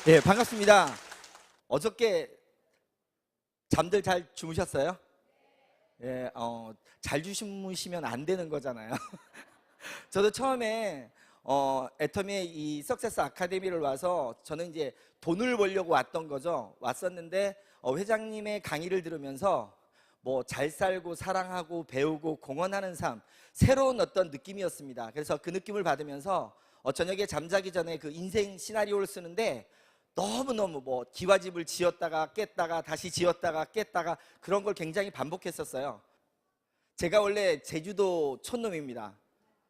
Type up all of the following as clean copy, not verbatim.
예, 반갑습니다. 어저께 잠들 잘 주무셨어요? 예, 잘 주무시면 안 되는 거잖아요. 저도 처음에 애터미의 이 석세스 아카데미를 와서 저는 이제 돈을 벌려고 왔던 거죠. 왔었는데 회장님의 강의를 들으면서 뭐 잘 살고 사랑하고 배우고 공헌하는 삶, 새로운 어떤 느낌이었습니다. 그래서 그 느낌을 받으면서 저녁에 잠자기 전에 그 인생 시나리오를 쓰는데 너무너무 뭐 기와집을 지었다가 깼다가 다시 지었다가 깼다가 그런 걸 굉장히 반복했었어요. 제가 원래 제주도 촌놈입니다.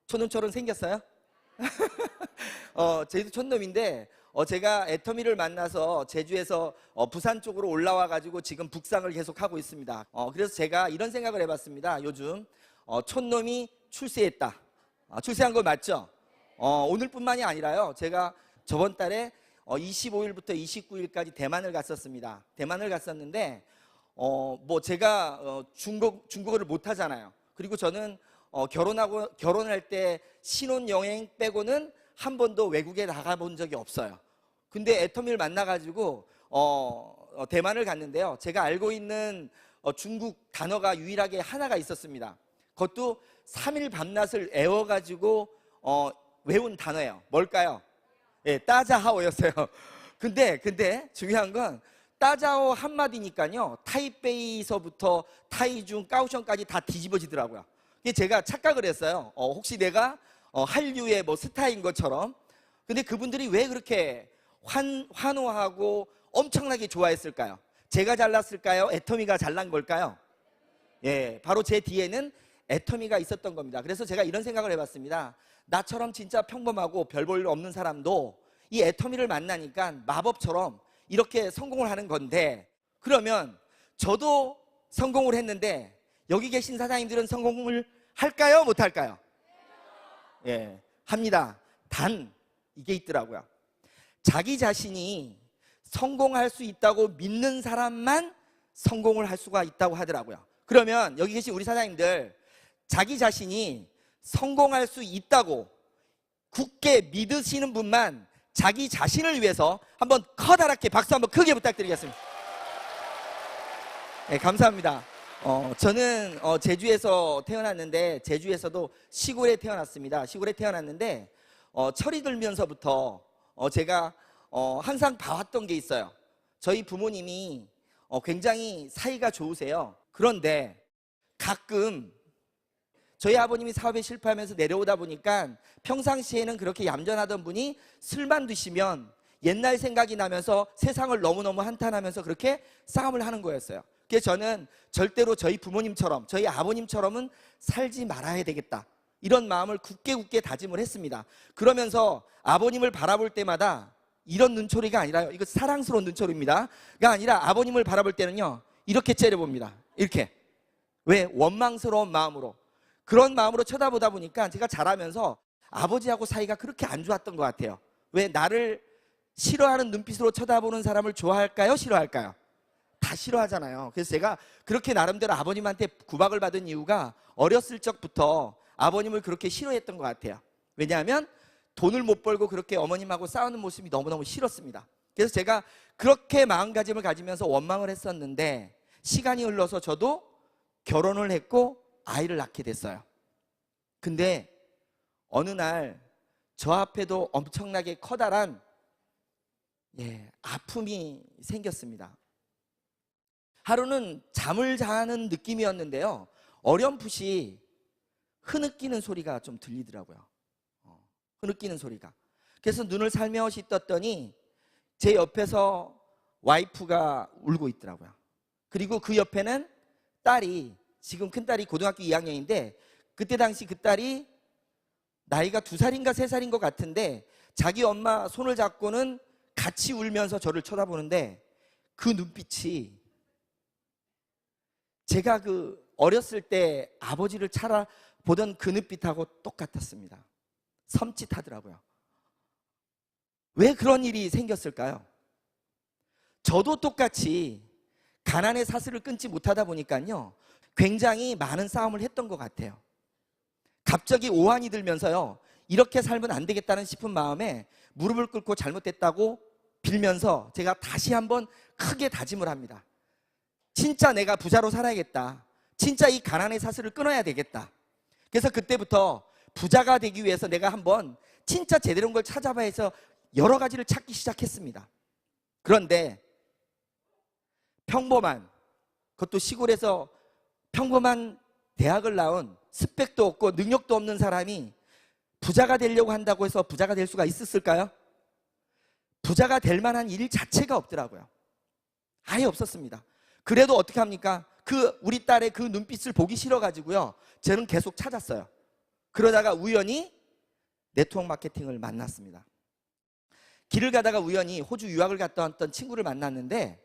촌놈처럼 생겼어요? 제주도 촌놈인데 제가 애터미를 만나서 제주에서 부산 쪽으로 올라와 가지고 지금 북상을 계속 하고 있습니다. 그래서 제가 이런 생각을 해봤습니다. 요즘 촌놈이 출세했다. 출세한 거 맞죠? 오늘뿐만이 아니라요. 제가 저번 달에 25일부터 29일까지 대만을 갔었습니다. 대만을 갔었는데 뭐 제가 중국어를 못 하잖아요. 그리고 저는 결혼할 때 신혼여행 빼고는 한 번도 외국에 나가본 적이 없어요. 근데 애터미를 만나가지고 대만을 갔는데요. 제가 알고 있는 중국 단어가 유일하게 하나가 있었습니다. 그것도 3일 밤낮을 애워가지고 외운 단어예요. 뭘까요? 예, 따자하오였어요. 근데 중요한 건 따자오 한마디니까요. 타이베이서부터 타이중, 까오션까지 다 뒤집어지더라고요. 제가 착각을 했어요. 혹시 내가 한류의 뭐 스타인 것처럼. 근데 그분들이 왜 그렇게 환호하고 엄청나게 좋아했을까요? 제가 잘났을까요? 애터미가 잘난 걸까요? 예, 바로 제 뒤에는 애터미가 있었던 겁니다. 그래서 제가 이런 생각을 해봤습니다. 나처럼 진짜 평범하고 별 볼 일 없는 사람도 이 애터미를 만나니까 마법처럼 이렇게 성공을 하는 건데, 그러면 저도 성공을 했는데 여기 계신 사장님들은 성공을 할까요? 못 할까요? 예, 합니다. 단 이게 있더라고요. 자기 자신이 성공할 수 있다고 믿는 사람만 성공을 할 수가 있다고 하더라고요. 그러면 여기 계신 우리 사장님들, 자기 자신이 성공할 수 있다고 굳게 믿으시는 분만 자기 자신을 위해서 한번 커다랗게 박수 한번 크게 부탁드리겠습니다. 네, 감사합니다. 저는 제주에서 태어났는데 제주에서도 시골에 태어났습니다. 시골에 태어났는데 철이 들면서부터 제가 항상 봐왔던 게 있어요. 저희 부모님이 굉장히 사이가 좋으세요. 그런데 가끔 저희 아버님이 사업에 실패하면서 내려오다 보니까 평상시에는 그렇게 얌전하던 분이 술만 드시면 옛날 생각이 나면서 세상을 너무너무 한탄하면서 그렇게 싸움을 하는 거였어요. 그래서 저는 절대로 저희 부모님처럼 저희 아버님처럼은 살지 말아야 되겠다, 이런 마음을 굳게 다짐을 했습니다. 그러면서 아버님을 바라볼 때마다 이런 눈초리가 아니라요, 이거 사랑스러운 눈초리입니다가 아니라 아버님을 바라볼 때는요 이렇게 째려봅니다. 이렇게. 왜? 원망스러운 마음으로. 그런 마음으로 쳐다보다 보니까 제가 자라면서 아버지하고 사이가 그렇게 안 좋았던 것 같아요. 왜? 나를 싫어하는 눈빛으로 쳐다보는 사람을 좋아할까요? 싫어할까요? 다 싫어하잖아요. 그래서 제가 그렇게 나름대로 아버님한테 구박을 받은 이유가 어렸을 적부터 아버님을 그렇게 싫어했던 것 같아요. 왜냐하면 돈을 못 벌고 그렇게 어머님하고 싸우는 모습이 너무너무 싫었습니다. 그래서 제가 그렇게 마음가짐을 가지면서 원망을 했었는데 시간이 흘러서 저도 결혼을 했고 아이를 낳게 됐어요. 근데 어느 날 저 앞에도 엄청나게 커다란 아픔이 생겼습니다. 하루는 잠을 자는 느낌이었는데요, 어렴풋이 흐느끼는 소리가 좀 들리더라고요. 흐느끼는 소리가. 그래서 눈을 살며시 떴더니 제 옆에서 와이프가 울고 있더라고요. 그리고 그 옆에는 딸이, 지금 큰딸이 고등학교 2학년인데 그때 당시 그 딸이 나이가 2살인가 3살인 것 같은데 자기 엄마 손을 잡고는 같이 울면서 저를 쳐다보는데 그 눈빛이 제가 그 어렸을 때 아버지를 찾아보던 그 눈빛하고 똑같았습니다. 섬찟하더라고요. 왜 그런 일이 생겼을까요? 저도 똑같이 가난의 사슬을 끊지 못하다 보니까요 굉장히 많은 싸움을 했던 것 같아요. 갑자기 오한이 들면서요 이렇게 살면 안 되겠다는 싶은 마음에 무릎을 꿇고 잘못됐다고 빌면서 제가 다시 한번 크게 다짐을 합니다. 진짜 내가 부자로 살아야겠다. 진짜 이 가난의 사슬을 끊어야 되겠다. 그래서 그때부터 부자가 되기 위해서 내가 한번 진짜 제대로 된 걸 찾아봐야 해서 여러 가지를 찾기 시작했습니다. 그런데 평범한, 그것도 시골에서 평범한 대학을 나온 스펙도 없고 능력도 없는 사람이 부자가 되려고 한다고 해서 부자가 될 수가 있었을까요? 부자가 될 만한 일 자체가 없더라고요. 아예 없었습니다. 그래도 어떻게 합니까? 우리 딸의 그 눈빛을 보기 싫어가지고요, 저는 계속 찾았어요. 그러다가 우연히 네트워크 마케팅을 만났습니다. 길을 가다가 우연히 호주 유학을 갔다 왔던 친구를 만났는데,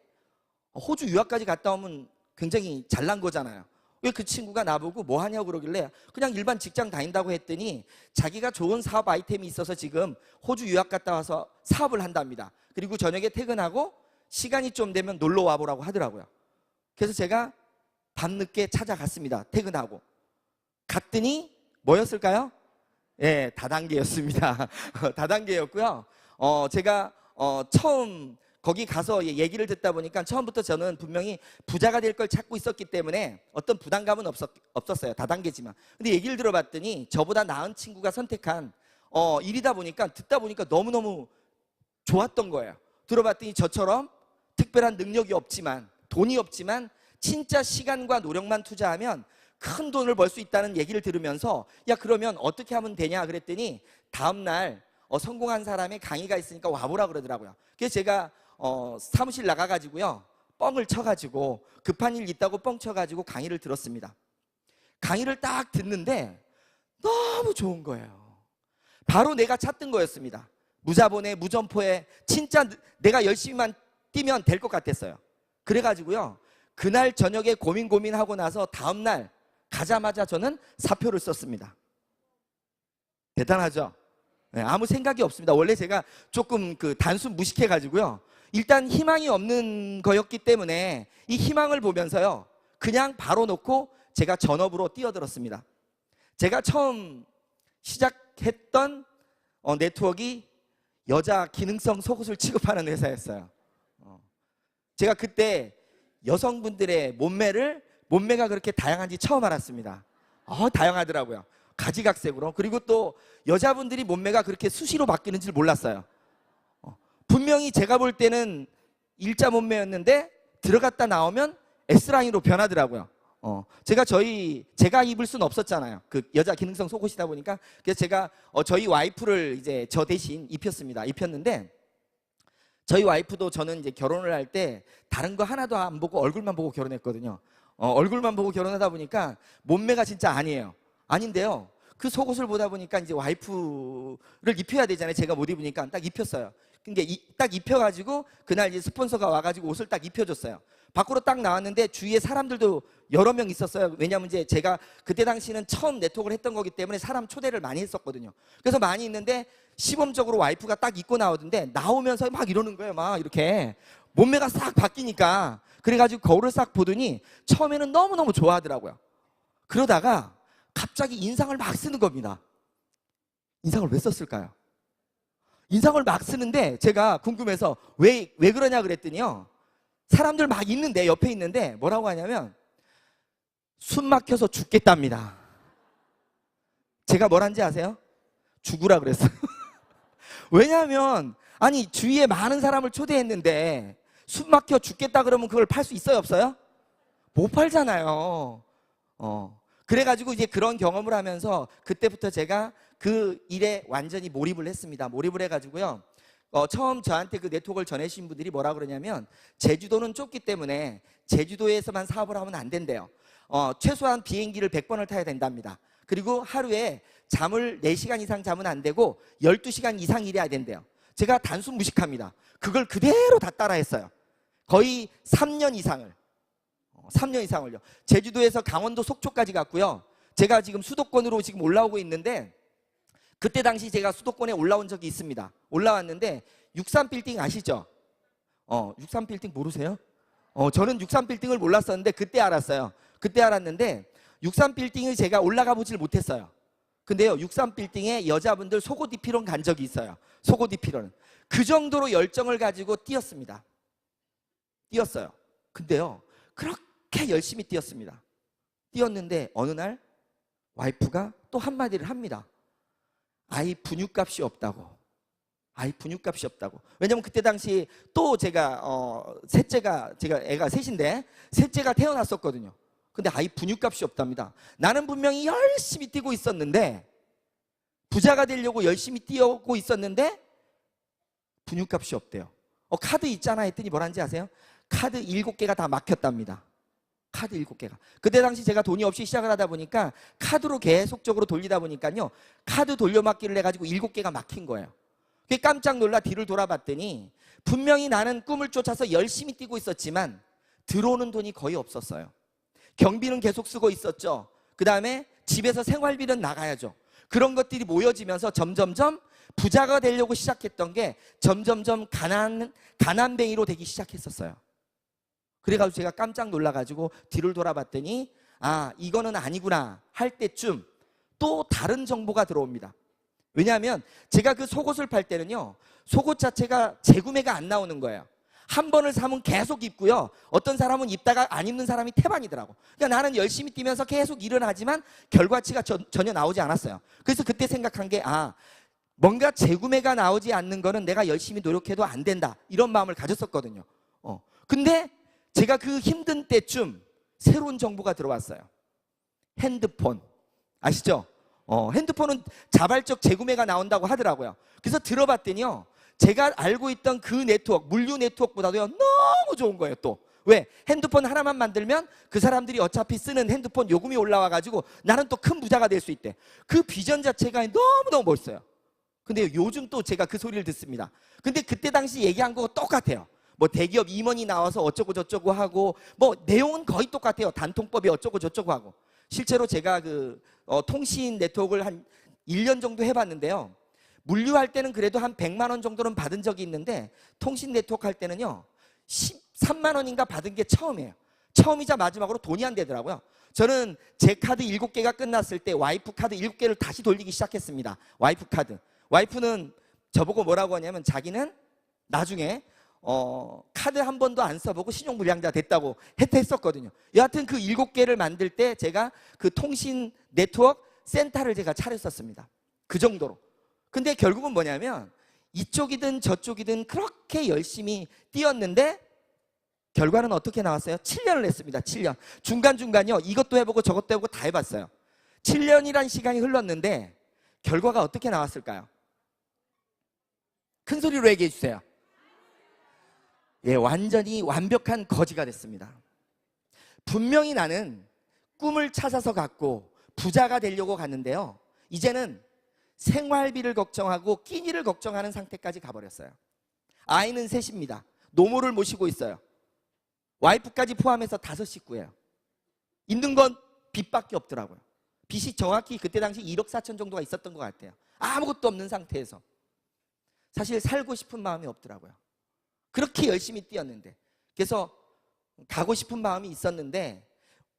호주 유학까지 갔다 오면 굉장히 잘난 거잖아요. 왜 그 친구가 나보고 뭐 하냐고 그러길래 그냥 일반 직장 다닌다고 했더니 자기가 좋은 사업 아이템이 있어서 지금 호주 유학 갔다 와서 사업을 한답니다. 그리고 저녁에 퇴근하고 시간이 좀 되면 놀러 와보라고 하더라고요. 그래서 제가 밤늦게 찾아갔습니다. 퇴근하고 갔더니 뭐였을까요? 예, 다단계였습니다. 다단계였고요. 제가 처음 거기 가서 얘기를 듣다 보니까 처음부터 저는 분명히 부자가 될 걸 찾고 있었기 때문에 어떤 부담감은 없었어요. 다단계지만. 근데 얘기를 들어봤더니 저보다 나은 친구가 선택한 일이다 보니까, 듣다 보니까 너무너무 좋았던 거예요. 들어봤더니 저처럼 특별한 능력이 없지만, 돈이 없지만 진짜 시간과 노력만 투자하면 큰 돈을 벌 수 있다는 얘기를 들으면서, 야, 그러면 어떻게 하면 되냐 그랬더니 다음날 성공한 사람의 강의가 있으니까 와보라 그러더라고요. 그래서 제가 사무실 나가가지고요, 뻥을 쳐가지고 급한 일 있다고 뻥 쳐가지고 강의를 들었습니다. 강의를 딱 듣는데 너무 좋은 거예요. 바로 내가 찾던 거였습니다. 무자본에 무점포에 진짜 내가 열심히만 뛰면 될 것 같았어요. 그래가지고요, 그날 저녁에 고민하고 나서 다음날 가자마자 저는 사표를 썼습니다. 대단하죠? 네, 아무 생각이 없습니다. 원래 제가 조금 단순 무식해가지고요, 일단 희망이 없는 거였기 때문에 이 희망을 보면서요, 그냥 바로 놓고 제가 전업으로 뛰어들었습니다. 제가 처음 시작했던 네트워크가 여자 기능성 속옷을 취급하는 회사였어요. 제가 그때 여성분들의 몸매가 그렇게 다양한지 처음 알았습니다. 다양하더라고요. 가지각색으로. 그리고 또 여자분들이 몸매가 그렇게 수시로 바뀌는 줄 몰랐어요. 분명히 제가 볼 때는 일자 몸매였는데 들어갔다 나오면 S라인으로 변하더라고요. 제가 입을 수는 없었잖아요. 그 여자 기능성 속옷이다 보니까. 그래서 제가 저희 와이프를 이제 저 대신 입혔는데, 저희 와이프도 저는 이제 결혼을 할 때 다른 거 하나도 안 보고 얼굴만 보고 결혼했거든요. 얼굴만 보고 결혼하다 보니까 몸매가 진짜 아닌데요. 그 속옷을 보다 보니까 이제 와이프를 입혀야 되잖아요. 제가 못 입으니까 딱 입혔어요. 그러니까 딱 입혀가지고 그날 이제 스폰서가 와가지고 옷을 딱 입혀줬어요. 밖으로 딱 나왔는데 주위에 사람들도 여러 명 있었어요. 왜냐하면 이제 제가 그때 당시는 처음 네트워크를 했던 거기 때문에 사람 초대를 많이 했었거든요. 그래서 많이 있는데 시범적으로 와이프가 딱 입고 나오던데, 나오면서 막 이러는 거예요. 막 이렇게 몸매가 싹 바뀌니까. 그래가지고 거울을 싹 보더니 처음에는 너무너무 좋아하더라고요. 그러다가 갑자기 인상을 막 쓰는 겁니다. 인상을 왜 썼을까요? 인상을 막 쓰는데 제가 궁금해서 왜 그러냐 그랬더니요, 사람들 막 있는데, 옆에 있는데 뭐라고 하냐면 숨 막혀서 죽겠답니다. 제가 뭘 한지 아세요? 죽으라 그랬어요. 왜냐하면 아니, 주위에 많은 사람을 초대했는데 숨 막혀 죽겠다 그러면 그걸 팔 수 있어요, 없어요? 못 팔잖아요. 그래가지고 이제 그런 경험을 하면서 그때부터 제가 그 일에 완전히 몰입을 했습니다. 몰입을 해가지고요, 처음 저한테 그 네트워크를 전해주신 분들이 뭐라 그러냐면, 제주도는 좁기 때문에 제주도에서만 사업을 하면 안 된대요. 최소한 비행기를 100번을 타야 된답니다. 그리고 하루에 잠을 4시간 이상 자면 안 되고 12시간 이상 일해야 된대요. 제가 단순 무식합니다. 그걸 그대로 다 따라했어요. 거의 3년 이상을요. 제주도에서 강원도 속초까지 갔고요. 제가 지금 수도권으로 지금 올라오고 있는데, 그때 당시 제가 수도권에 올라온 적이 있습니다. 올라왔는데 63빌딩 아시죠? 63빌딩 모르세요? 저는 63빌딩을 몰랐었는데 그때 알았어요. 그때 알았는데 63빌딩을 제가 올라가 보질 못했어요. 근데요, 63빌딩에 여자분들 속옷 입히러 간 적이 있어요. 속옷 입히러는. 그 정도로 열정을 가지고 뛰었습니다. 뛰었어요. 근데요, 그렇게 열심히 뛰었습니다. 뛰었는데 어느 날 와이프가 또 한마디를 합니다. 아이 분유값이 없다고. 아이 분유값이 없다고. 왜냐면 그때 당시 또 제가 제가 애가 셋인데 셋째가 태어났었거든요. 근데 아이 분유값이 없답니다. 나는 분명히 열심히 뛰고 있었는데, 부자가 되려고 열심히 뛰고 있었는데 분유값이 없대요. 카드 있잖아 했더니 뭐라는지 아세요? 카드 7개가 다 막혔답니다. 카드 7개가. 그때 당시 제가 돈이 없이 시작을 하다 보니까 카드로 계속적으로 돌리다 보니까요, 카드 돌려막기를 해가지고 7개가 막힌 거예요. 그게 깜짝 놀라 뒤를 돌아봤더니 분명히 나는 꿈을 쫓아서 열심히 뛰고 있었지만 들어오는 돈이 거의 없었어요. 경비는 계속 쓰고 있었죠. 그 다음에 집에서 생활비는 나가야죠. 그런 것들이 모여지면서 점점점 부자가 되려고 시작했던 게 점점점 가난뱅이로 되기 시작했었어요. 그래가지고 제가 깜짝 놀라가지고 뒤를 돌아봤더니 아, 이거는 아니구나 할 때쯤 또 다른 정보가 들어옵니다. 왜냐하면 제가 그 속옷을 팔 때는요, 속옷 자체가 재구매가 안 나오는 거예요. 한 번을 사면 계속 입고요, 어떤 사람은 입다가 안 입는 사람이 태반이더라고. 그러니까 나는 열심히 뛰면서 계속 일을 하지만 결과치가 전혀 나오지 않았어요. 그래서 그때 생각한 게 뭔가 재구매가 나오지 않는 거는 내가 열심히 노력해도 안 된다, 이런 마음을 가졌었거든요. 근데 제가 그 힘든 때쯤 새로운 정보가 들어왔어요. 핸드폰 아시죠? 핸드폰은 자발적 재구매가 나온다고 하더라고요. 그래서 들어봤더니요, 제가 알고 있던 그 네트워크, 물류 네트워크보다도요 너무 좋은 거예요. 또 왜? 핸드폰 하나만 만들면 그 사람들이 어차피 쓰는 핸드폰 요금이 올라와가지고 나는 또 큰 부자가 될 수 있대. 그 비전 자체가 너무너무 멋있어요. 근데 요즘 또 제가 그 소리를 듣습니다. 근데 그때 당시 얘기한 거 똑같아요. 뭐 대기업 임원이 나와서 어쩌고 저쩌고 하고, 뭐 내용은 거의 똑같아요. 단통법이 어쩌고 저쩌고 하고. 실제로 제가 그 통신 네트워크를 한 1년 정도 해봤는데요, 물류할 때는 그래도 한 100만 원 정도는 받은 적이 있는데 통신 네트워크 할 때는요 13만 원인가 받은 게 처음이에요. 처음이자 마지막으로 돈이 안 되더라고요. 저는 제 카드 7개가 끝났을 때 와이프 카드 7개를 다시 돌리기 시작했습니다. 와이프 카드. 와이프는 저보고 뭐라고 하냐면 자기는 나중에 카드 한 번도 안 써보고 신용불량자 됐다고 했었거든요. 여하튼 그 7개를 만들 때 제가 그 통신 네트워크 센터를 제가 차렸었습니다. 그 정도로. 근데 결국은 뭐냐면 이쪽이든 저쪽이든 그렇게 열심히 뛰었는데 결과는 어떻게 나왔어요? 7년을 했습니다. 7년. 중간중간요 이것도 해보고 저것도 해보고 다 해봤어요. 7년이란 시간이 흘렀는데 결과가 어떻게 나왔을까요? 큰 소리로 얘기해 주세요. 예, 완전히 완벽한 거지가 됐습니다. 분명히 나는 꿈을 찾아서 갔고 부자가 되려고 갔는데요, 이제는 생활비를 걱정하고 끼니를 걱정하는 상태까지 가버렸어요. 아이는 셋입니다. 노모를 모시고 있어요. 와이프까지 포함해서 5식구예요. 있는 건 빚밖에 없더라고요. 빚이 정확히 그때 당시 1억 4천 정도가 있었던 것 같아요. 아무것도 없는 상태에서 사실 살고 싶은 마음이 없더라고요. 그렇게 열심히 뛰었는데. 그래서 가고 싶은 마음이 있었는데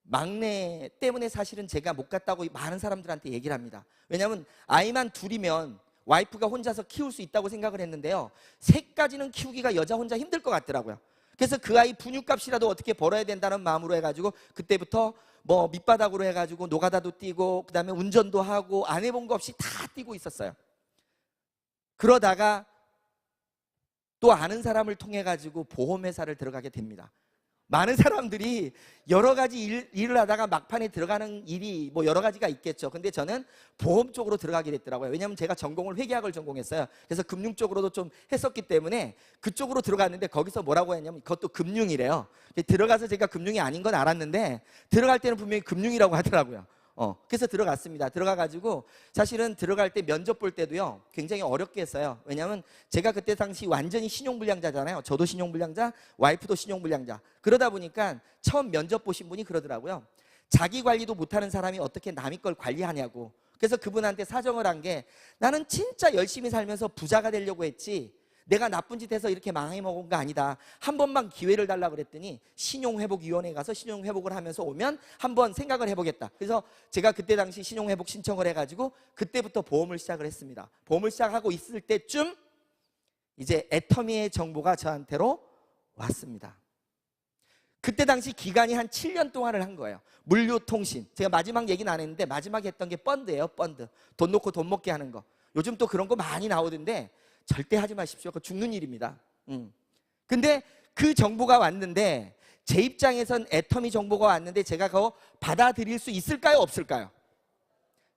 막내 때문에 사실은 제가 못 갔다고 많은 사람들한테 얘기를 합니다. 왜냐하면 아이만 둘이면 와이프가 혼자서 키울 수 있다고 생각을 했는데요, 3까지는 키우기가 여자 혼자 힘들 것 같더라고요. 그래서 그 아이 분유값이라도 어떻게 벌어야 된다는 마음으로 해가지고 그때부터 뭐 밑바닥으로 해가지고 노가다도 뛰고 그 다음에 운전도 하고 안 해본 거 없이 다 뛰고 있었어요. 그러다가 또 아는 사람을 통해 가지고 보험회사를 들어가게 됩니다. 많은 사람들이 여러 가지 일을 하다가 막판에 들어가는 일이 뭐 여러 가지가 있겠죠. 근데 저는 보험 쪽으로 들어가게 됐더라고요. 왜냐하면 제가 전공을 회계학을 전공했어요. 그래서 금융 쪽으로도 좀 했었기 때문에 그쪽으로 들어갔는데 거기서 뭐라고 했냐면 그것도 금융이래요. 들어가서 제가 금융이 아닌 건 알았는데 들어갈 때는 분명히 금융이라고 하더라고요. 그래서 들어갔습니다. 들어가가지고 사실은 들어갈 때 면접 볼 때도요 굉장히 어렵게 했어요. 왜냐하면 제가 그때 당시 완전히 신용불량자잖아요. 저도 신용불량자, 와이프도 신용불량자. 그러다 보니까 처음 면접 보신 분이 그러더라고요. 자기 관리도 못하는 사람이 어떻게 남의 걸 관리하냐고. 그래서 그분한테 사정을 한 게, 나는 진짜 열심히 살면서 부자가 되려고 했지 내가 나쁜 짓 해서 이렇게 망해먹은 거 아니다. 한 번만 기회를 달라 그랬더니 신용회복위원회에 가서 신용회복을 하면서 오면 한번 생각을 해보겠다. 그래서 제가 그때 당시 신용회복 신청을 해가지고 그때부터 보험을 시작을 했습니다. 보험을 시작하고 있을 때쯤 이제 애터미의 정보가 저한테로 왔습니다. 그때 당시 기간이 한 7년 동안을 한 거예요. 물류통신. 제가 마지막 얘기는 안 했는데 마지막에 했던 게 펀드예요. 펀드. 돈 놓고 돈 먹게 하는 거. 요즘 또 그런 거 많이 나오던데 절대 하지 마십시오. 그거 죽는 일입니다. 근데 그 정보가 왔는데 제 입장에선 애터미 정보가 왔는데 제가 그거 받아들일 수 있을까요? 없을까요?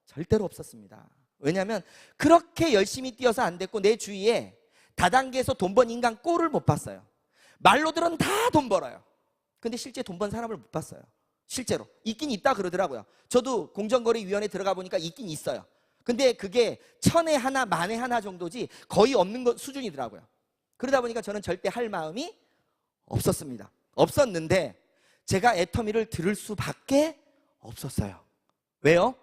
절대로 없었습니다. 왜냐하면 그렇게 열심히 뛰어서 안 됐고 내 주위에 다단계에서 돈 번 인간 꼴을 못 봤어요. 말로들은 다 돈 벌어요. 근데 실제 돈 번 사람을 못 봤어요. 실제로 있긴 있다 그러더라고요. 저도 공정거래위원회 들어가 보니까 있긴 있어요. 근데 그게 1000에 하나, 10,000에 하나 정도지 거의 없는 것 수준이더라고요. 그러다 보니까 저는 절대 할 마음이 없었습니다. 없었는데 제가 애터미를 들을 수밖에 없었어요. 왜요?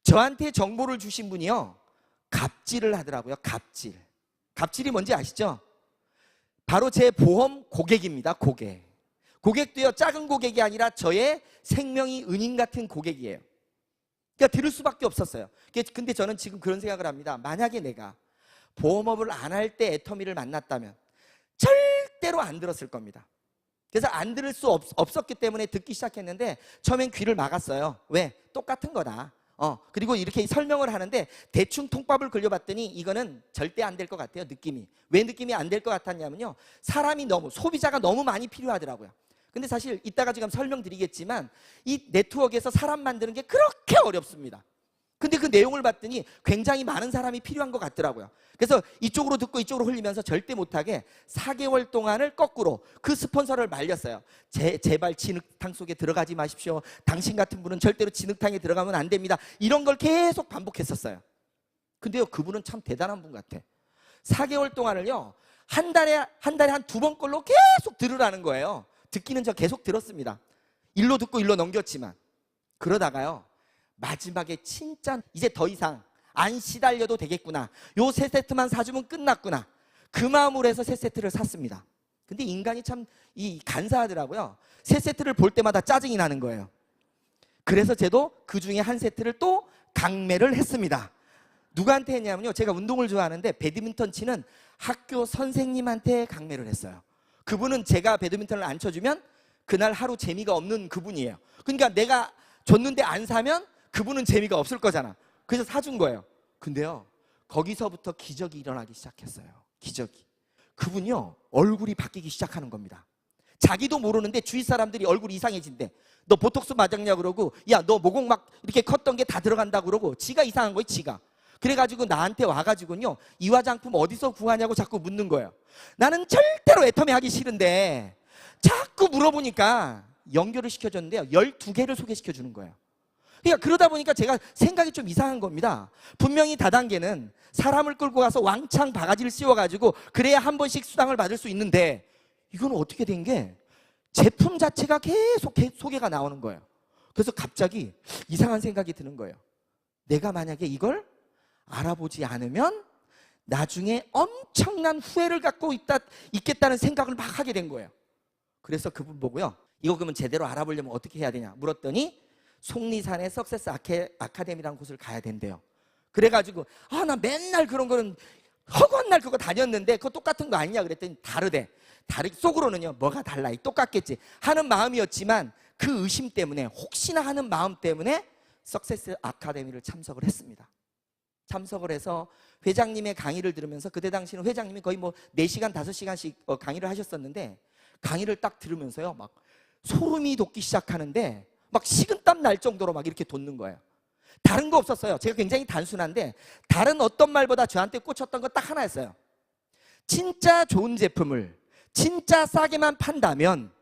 저한테 정보를 주신 분이요, 갑질을 하더라고요. 갑질. 갑질이 뭔지 아시죠? 바로 제 보험 고객입니다. 고객도요, 작은 고객이 아니라 저의 생명이 은인 같은 고객이에요. 그러니까 들을 수밖에 없었어요. 근데 저는 지금 그런 생각을 합니다. 만약에 내가 보험업을 안 할 때 애터미를 만났다면 절대로 안 들었을 겁니다. 그래서 안 들을 수 없었기 때문에 듣기 시작했는데 처음엔 귀를 막았어요. 왜? 똑같은 거다. 그리고 이렇게 설명을 하는데 대충 통밥을 굴려봤더니 이거는 절대 안 될 것 같아요. 느낌이. 왜 느낌이 안 될 것 같았냐면요, 사람이 소비자가 너무 많이 필요하더라고요. 근데 사실 이따가 지금 설명드리겠지만 이 네트워크에서 사람 만드는 게 그렇게 어렵습니다. 근데 그 내용을 봤더니 굉장히 많은 사람이 필요한 것 같더라고요. 그래서 이쪽으로 듣고 이쪽으로 흘리면서 절대 못하게 4개월 동안을 거꾸로 그 스폰서를 말렸어요. 제발 진흙탕 속에 들어가지 마십시오. 당신 같은 분은 절대로 진흙탕에 들어가면 안 됩니다. 이런 걸 계속 반복했었어요. 근데요, 그분은 참 대단한 분 같아. 4개월 동안을요, 한 달에 한 2번 걸로 계속 들으라는 거예요. 듣기는 저 계속 들었습니다. 일로 듣고 일로 넘겼지만. 그러다가요, 마지막에 진짜 이제 더 이상 안 시달려도 되겠구나, 요 3세트만 사주면 끝났구나, 그 마음으로 해서 3세트를 샀습니다. 근데 인간이 참 간사하더라고요. 3세트를 볼 때마다 짜증이 나는 거예요. 그래서 저도 그 중에 한 세트를 또 강매를 했습니다. 누구한테 했냐면요, 제가 운동을 좋아하는데 배드민턴 치는 학교 선생님한테 강매를 했어요. 그분은 제가 배드민턴을 안 쳐주면 그날 하루 재미가 없는 그분이에요. 그러니까 내가 줬는데 안 사면 그분은 재미가 없을 거잖아. 그래서 사준 거예요. 근데요, 거기서부터 기적이 일어나기 시작했어요. 기적이. 그분이요, 얼굴이 바뀌기 시작하는 겁니다. 자기도 모르는데 주위 사람들이 얼굴이 이상해진대. 너 보톡스 맞았냐 그러고, 야, 너 모공 막 이렇게 컸던 게 다 들어간다 그러고, 지가 이상한 거예요, 지가. 그래가지고 나한테 와가지고요, 이 화장품 어디서 구하냐고 자꾸 묻는 거예요. 나는 절대로 애터미 하기 싫은데 자꾸 물어보니까 연결을 시켜줬는데요, 12개를 소개시켜주는 거예요. 그러니까 그러다 보니까 제가 생각이 좀 이상한 겁니다. 분명히 다단계는 사람을 끌고 가서 왕창 바가지를 씌워가지고 그래야 한 번씩 수당을 받을 수 있는데, 이건 어떻게 된 게 제품 자체가 계속 소개가 나오는 거예요. 그래서 갑자기 이상한 생각이 드는 거예요. 내가 만약에 이걸 알아보지 않으면 나중에 엄청난 후회를 갖고 있겠다는 생각을 막 하게 된 거예요. 그래서 그분 보고요, 이거 그러면 제대로 알아보려면 어떻게 해야 되냐 물었더니 속리산의 석세스 아카데미라는 곳을 가야 된대요. 그래가지고 나 맨날 그런 거는 허구한 날 그거 다녔는데 그거 똑같은 거 아니냐 그랬더니 다르대. 속으로는요, 뭐가 달라, 똑같겠지 하는 마음이었지만 그 의심 때문에, 혹시나 하는 마음 때문에 석세스 아카데미를 참석을 했습니다. 참석을 해서 회장님의 강의를 들으면서, 그때 당시는 회장님이 거의 4시간 5시간씩 강의를 하셨었는데, 강의를 딱 들으면서요, 막 소름이 돋기 시작하는데 막 식은땀 날 정도로 막 이렇게 돋는 거예요. 다른 거 없었어요. 제가 굉장히 단순한데 다른 어떤 말보다 저한테 꽂혔던 거 딱 하나였어요. 진짜 좋은 제품을 진짜 싸게만 판다면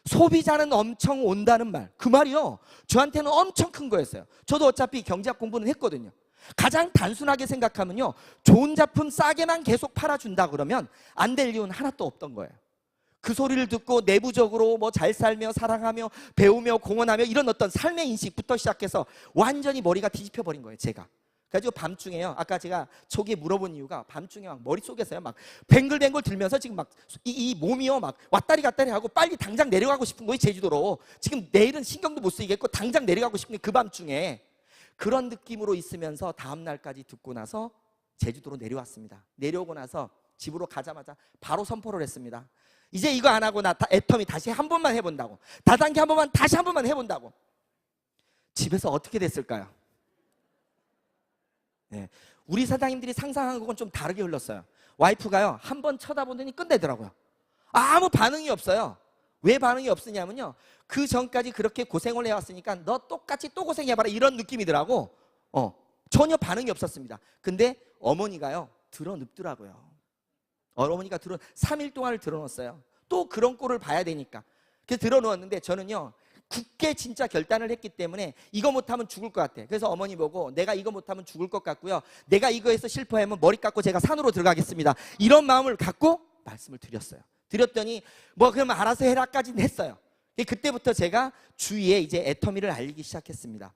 소비자는 엄청 온다는 말. 그 말이요, 저한테는 엄청 큰 거였어요. 저도 어차피 경제학 공부는 했거든요. 가장 단순하게 생각하면요, 좋은 제품 싸게만 계속 팔아준다 그러면 안 될 이유는 하나도 없던 거예요. 그 소리를 듣고 내부적으로 잘 살며 사랑하며 배우며 공헌하며 이런 어떤 삶의 인식부터 시작해서 완전히 머리가 뒤집혀 버린 거예요, 제가. 그래가지고 밤중에요. 아까 제가 초기에 물어본 이유가 밤중에 막 머릿속에서요. 막 뱅글뱅글 들면서 지금 막 이 몸이요. 막 왔다리 갔다리 하고 빨리 당장 내려가고 싶은 거예요. 제주도로. 지금 내일은 신경도 못 쓰이겠고 당장 내려가고 싶은 게 그 밤중에. 그런 느낌으로 있으면서 다음 날까지 듣고 나서 제주도로 내려왔습니다. 내려오고 나서 집으로 가자마자 바로 선포를 했습니다. 이제 이거 안 하고 나 애터미 다시 한 번만 해본다고. 다단계 한 번만 다시 한 번만 해본다고. 집에서 어떻게 됐을까요? 네. 우리 사장님들이 상상한 것은 좀 다르게 흘렀어요. 와이프가요, 한 번 쳐다보더니 끝내더라고요. 아무 반응이 없어요. 왜 반응이 없으냐면요, 그 전까지 그렇게 고생을 해왔으니까 너 똑같이 또 고생해봐라 이런 느낌이더라고. 전혀 반응이 없었습니다. 근데 어머니가요 드러눕더라고요. 어머니가 3일 동안을 드러놓았어요. 또 그런 꼴을 봐야 되니까. 그래서 드러누웠는데 저는요 굳게 진짜 결단을 했기 때문에 이거 못하면 죽을 것 같아. 그래서 어머니 보고 내가 이거 못하면 죽을 것 같고요, 내가 이거에서 실패하면 머리 깎고 제가 산으로 들어가겠습니다, 이런 마음을 갖고 말씀을 드렸어요. 드렸더니 뭐 그러면 알아서 해라까지는 했어요. 그때부터 제가 주위에 이제 애터미를 알리기 시작했습니다.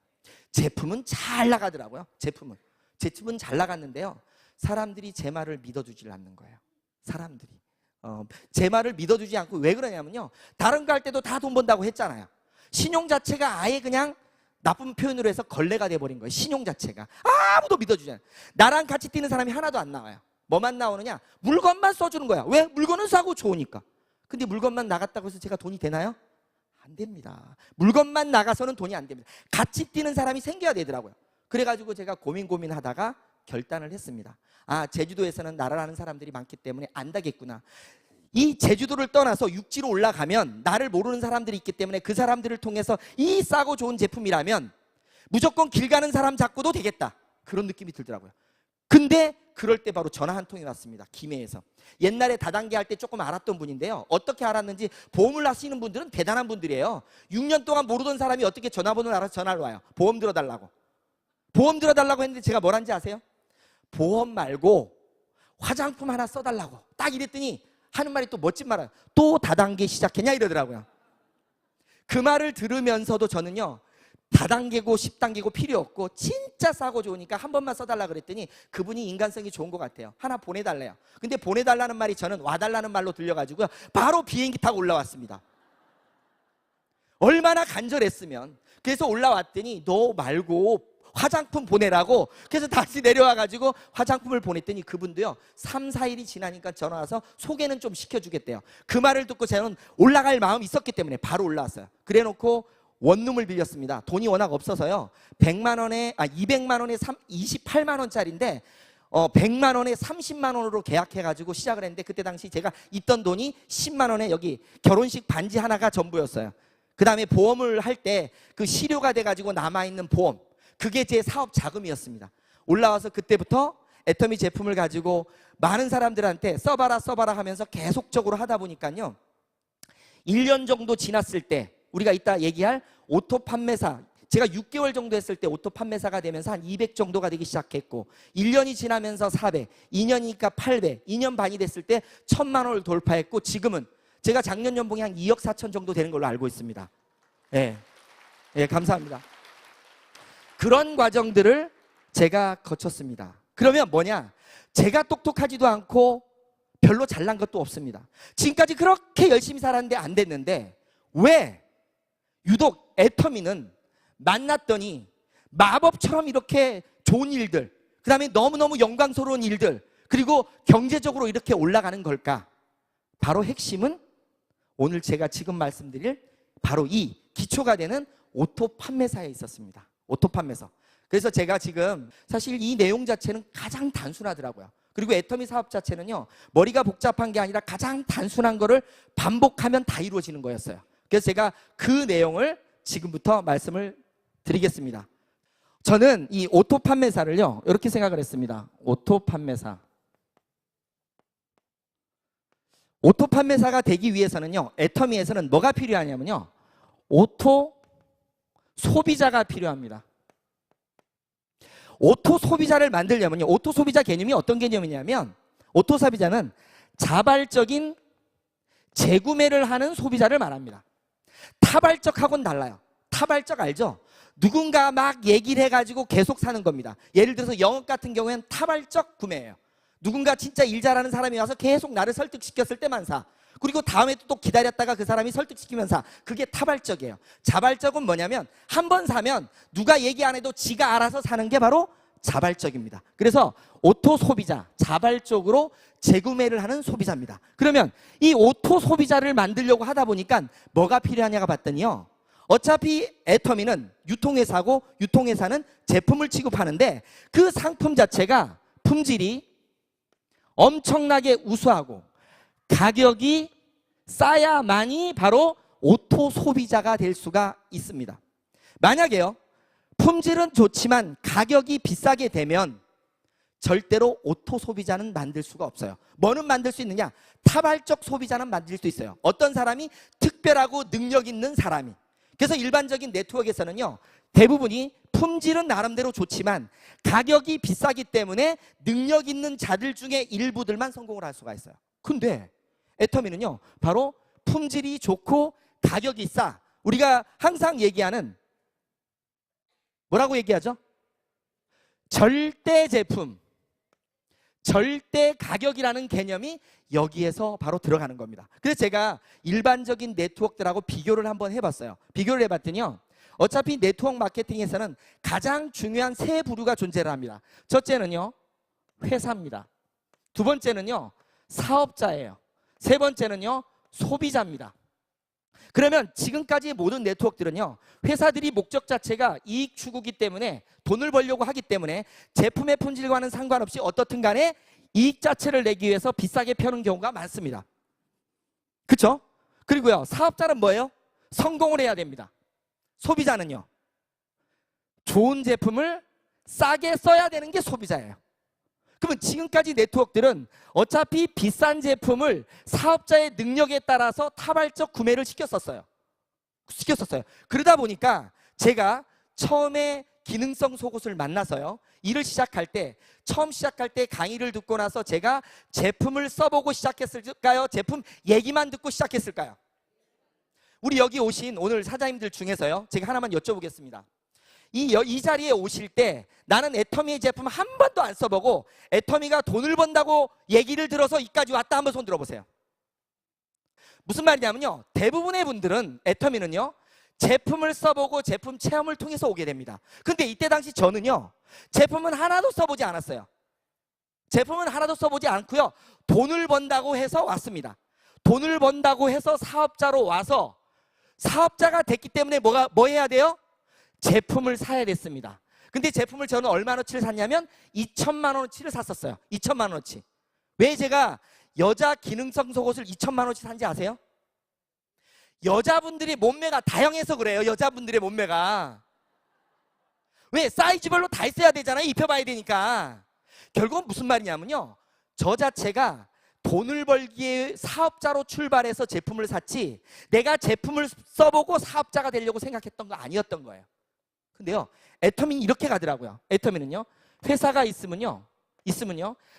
제품은 잘 나가더라고요. 제품은 잘 나갔는데요, 사람들이 제 말을 믿어주질 않는 거예요. 사람들이 제 말을 믿어주지 않고, 왜 그러냐면요, 다른 거 할 때도 다 돈 번다고 했잖아요. 신용 자체가 아예 그냥 나쁜 표현으로 해서 걸레가 돼버린 거예요. 신용 자체가 아무도 믿어주지 않아요. 나랑 같이 뛰는 사람이 하나도 안 나와요. 뭐만 나오느냐, 물건만 써주는 거야. 왜? 물건은 싸고 좋으니까. 근데 물건만 나갔다고 해서 제가 돈이 되나요? 안 됩니다. 물건만 나가서는 돈이 안 됩니다. 같이 뛰는 사람이 생겨야 되더라고요. 그래가지고 제가 고민하다가 결단을 했습니다. 제주도에서는 나를 아는 사람들이 많기 때문에 안다겠구나. 이 제주도를 떠나서 육지로 올라가면 나를 모르는 사람들이 있기 때문에 그 사람들을 통해서 이 싸고 좋은 제품이라면 무조건 길 가는 사람 잡고도 되겠다, 그런 느낌이 들더라고요. 근데 그럴 때 바로 전화 한 통이 왔습니다. 김해에서. 옛날에 다단계 할 때 조금 알았던 분인데요, 어떻게 알았는지, 보험을 하시는 분들은 대단한 분들이에요. 6년 동안 모르던 사람이 어떻게 전화번호를 알아서 전화를 와요. 보험 들어달라고 했는데 제가 뭐란지 아세요? 보험 말고 화장품 하나 써달라고 딱 이랬더니 하는 말이 또 멋진 말이에요. 또 다단계 시작했냐 이러더라고요. 그 말을 들으면서도 저는요, 다단계고 10단계고 필요 없고 진짜 싸고 좋으니까 한 번만 써달라 그랬더니 그분이 인간성이 좋은 것 같아요. 하나 보내달래요. 근데 보내달라는 말이 저는 와달라는 말로 들려가지고요, 바로 비행기 타고 올라왔습니다. 얼마나 간절했으면. 그래서 올라왔더니 너 말고 화장품 보내라고. 그래서 다시 내려와가지고 화장품을 보냈더니 그분도요 3, 4일이 지나니까 전화 와서 소개는 좀 시켜주겠대요. 그 말을 듣고 저는 올라갈 마음이 있었기 때문에 바로 올라왔어요. 그래놓고 원룸을 빌렸습니다. 돈이 워낙 없어서요, 200만 원에 28만 원짜리인데 100만 원에 30만 원으로 계약해가지고 시작을 했는데, 그때 당시 제가 있던 돈이 10만 원에 여기 결혼식 반지 하나가 전부였어요. 그 다음에 보험을 할 때 그 실효가 돼가지고 남아있는 보험, 그게 제 사업 자금이었습니다. 올라와서 그때부터 애터미 제품을 가지고 많은 사람들한테 써봐라 하면서 계속적으로 하다 보니까요, 1년 정도 지났을 때 우리가 이따 얘기할 오토 판매사, 제가 6개월 정도 했을 때 오토 판매사가 되면서 한 200 정도가 되기 시작했고, 1년이 지나면서 400, 2년이니까 800, 2년 반이 됐을 때 1000만 원을 돌파했고, 지금은 제가 작년 연봉이 한 2억 4천 정도 되는 걸로 알고 있습니다. 감사합니다. 그런 과정들을 제가 거쳤습니다. 그러면 뭐냐? 제가 똑똑하지도 않고 별로 잘난 것도 없습니다. 지금까지 그렇게 열심히 살았는데 안 됐는데, 왜 유독 애터미는 만났더니 마법처럼 이렇게 좋은 일들, 그 다음에 너무너무 영광스러운 일들, 그리고 경제적으로 이렇게 올라가는 걸까? 바로 핵심은 오늘 제가 지금 말씀드릴 바로 이 기초가 되는 오토 판매사에 있었습니다. 오토 판매사. 그래서 제가 지금 사실 이 내용 자체는 가장 단순하더라고요. 그리고 애터미 사업 자체는요, 머리가 복잡한 게 아니라 가장 단순한 거를 반복하면 다 이루어지는 거였어요. 그래서 제가 그 내용을 지금부터 말씀을 드리겠습니다. 저는 이 오토 판매사를요 이렇게 생각을 했습니다. 오토 판매사가 되기 위해서는요, 애터미에서는 뭐가 필요하냐면요, 오토 소비자가 필요합니다. 오토 소비자를 만들려면요, 오토 소비자 개념이 어떤 개념이냐면, 오토 소비자는 자발적인 재구매를 하는 소비자를 말합니다. 타발적하고는 달라요. 타발적 알죠? 누군가 막 얘기를 해가지고 계속 사는 겁니다. 예를 들어서 영업 같은 경우에는 타발적 구매예요. 누군가 진짜 일 잘하는 사람이 와서 계속 나를 설득시켰을 때만 사. 그리고 다음에 또 기다렸다가 그 사람이 설득시키면 사. 그게 타발적이에요. 자발적은 뭐냐면 한 번 사면 누가 얘기 안 해도 지가 알아서 사는 게 바로 자발적입니다. 그래서 오토 소비자, 자발적으로 재구매를 하는 소비자입니다. 그러면 이 오토 소비자를 만들려고 하다 보니까 뭐가 필요하냐가 봤더니요, 어차피 애터미는 유통회사고 유통회사는 제품을 취급하는데 그 상품 자체가 품질이 엄청나게 우수하고 가격이 싸야만이 바로 오토 소비자가 될 수가 있습니다. 만약에요, 품질은 좋지만 가격이 비싸게 되면 절대로 오토 소비자는 만들 수가 없어요. 뭐는 만들 수 있느냐? 타발적 소비자는 만들 수 있어요. 어떤 사람이 특별하고 능력 있는 사람이. 그래서 일반적인 네트워크에서는요, 대부분이 품질은 나름대로 좋지만 가격이 비싸기 때문에 능력 있는 자들 중에 일부들만 성공을 할 수가 있어요. 근데 애터미는요, 바로 품질이 좋고 가격이 싸. 우리가 항상 얘기하는, 뭐라고 얘기하죠? 절대 제품, 절대 가격이라는 개념이 여기에서 바로 들어가는 겁니다. 그래서 제가 일반적인 네트워크들하고 비교를 한번 해봤어요. 비교를 해봤더니요, 어차피 네트워크 마케팅에서는 가장 중요한 세 부류가 존재를 합니다. 첫째는요, 회사입니다. 두 번째는요, 사업자예요. 세 번째는요, 소비자입니다. 그러면 지금까지의 모든 네트워크들은요, 회사들이 목적 자체가 이익 추구기 때문에, 돈을 벌려고 하기 때문에 제품의 품질과는 상관없이 어떻든 간에 이익 자체를 내기 위해서 비싸게 펴는 경우가 많습니다. 그렇죠? 그리고요, 사업자는 뭐예요? 성공을 해야 됩니다. 소비자는요, 좋은 제품을 싸게 써야 되는 게 소비자예요. 그러면 지금까지 네트워크들은 어차피 비싼 제품을 사업자의 능력에 따라서 타발적 구매를 시켰었어요. 그러다 보니까 제가 처음에 기능성 속옷을 만나서요, 일을 시작할 때, 처음 시작할 때 강의를 듣고 나서 제가 제품을 써보고 시작했을까요? 제품 얘기만 듣고 시작했을까요? 우리 여기 오신 오늘 사장님들 중에서요, 제가 하나만 여쭤보겠습니다. 이 자리에 오실 때 나는 애터미의 제품 한 번도 안 써보고 애터미가 돈을 번다고 얘기를 들어서 이까지 왔다, 한번 손 들어보세요. 무슨 말이냐면요, 대부분의 분들은 애터미는요, 제품을 써보고 제품 체험을 통해서 오게 됩니다. 근데 이때 당시 저는요, 제품은 하나도 써보지 않았어요. 제품은 하나도 써보지 않고요, 돈을 번다고 해서 왔습니다. 돈을 번다고 해서 사업자로 와서 사업자가 됐기 때문에 뭐 해야 돼요? 제품을 사야 됐습니다. 근데 제품을 저는 얼마어치를 샀냐면 2천만 원어치를 샀었어요. 2천만 원어치. 왜 제가 여자 기능성 속옷을 2천만 원어치 산지 아세요? 여자분들의 몸매가 다양해서 그래요. 여자분들의 몸매가. 왜? 사이즈별로 다 있어야 되잖아요. 입혀봐야 되니까. 결국은 무슨 말이냐면요, 저 자체가 돈을 벌기에 사업자로 출발해서 제품을 샀지 내가 제품을 써보고 사업자가 되려고 생각했던 거 아니었던 거예요. 근데요, 애터미는 이렇게 가더라고요. 애터미는요, 회사가 있으면요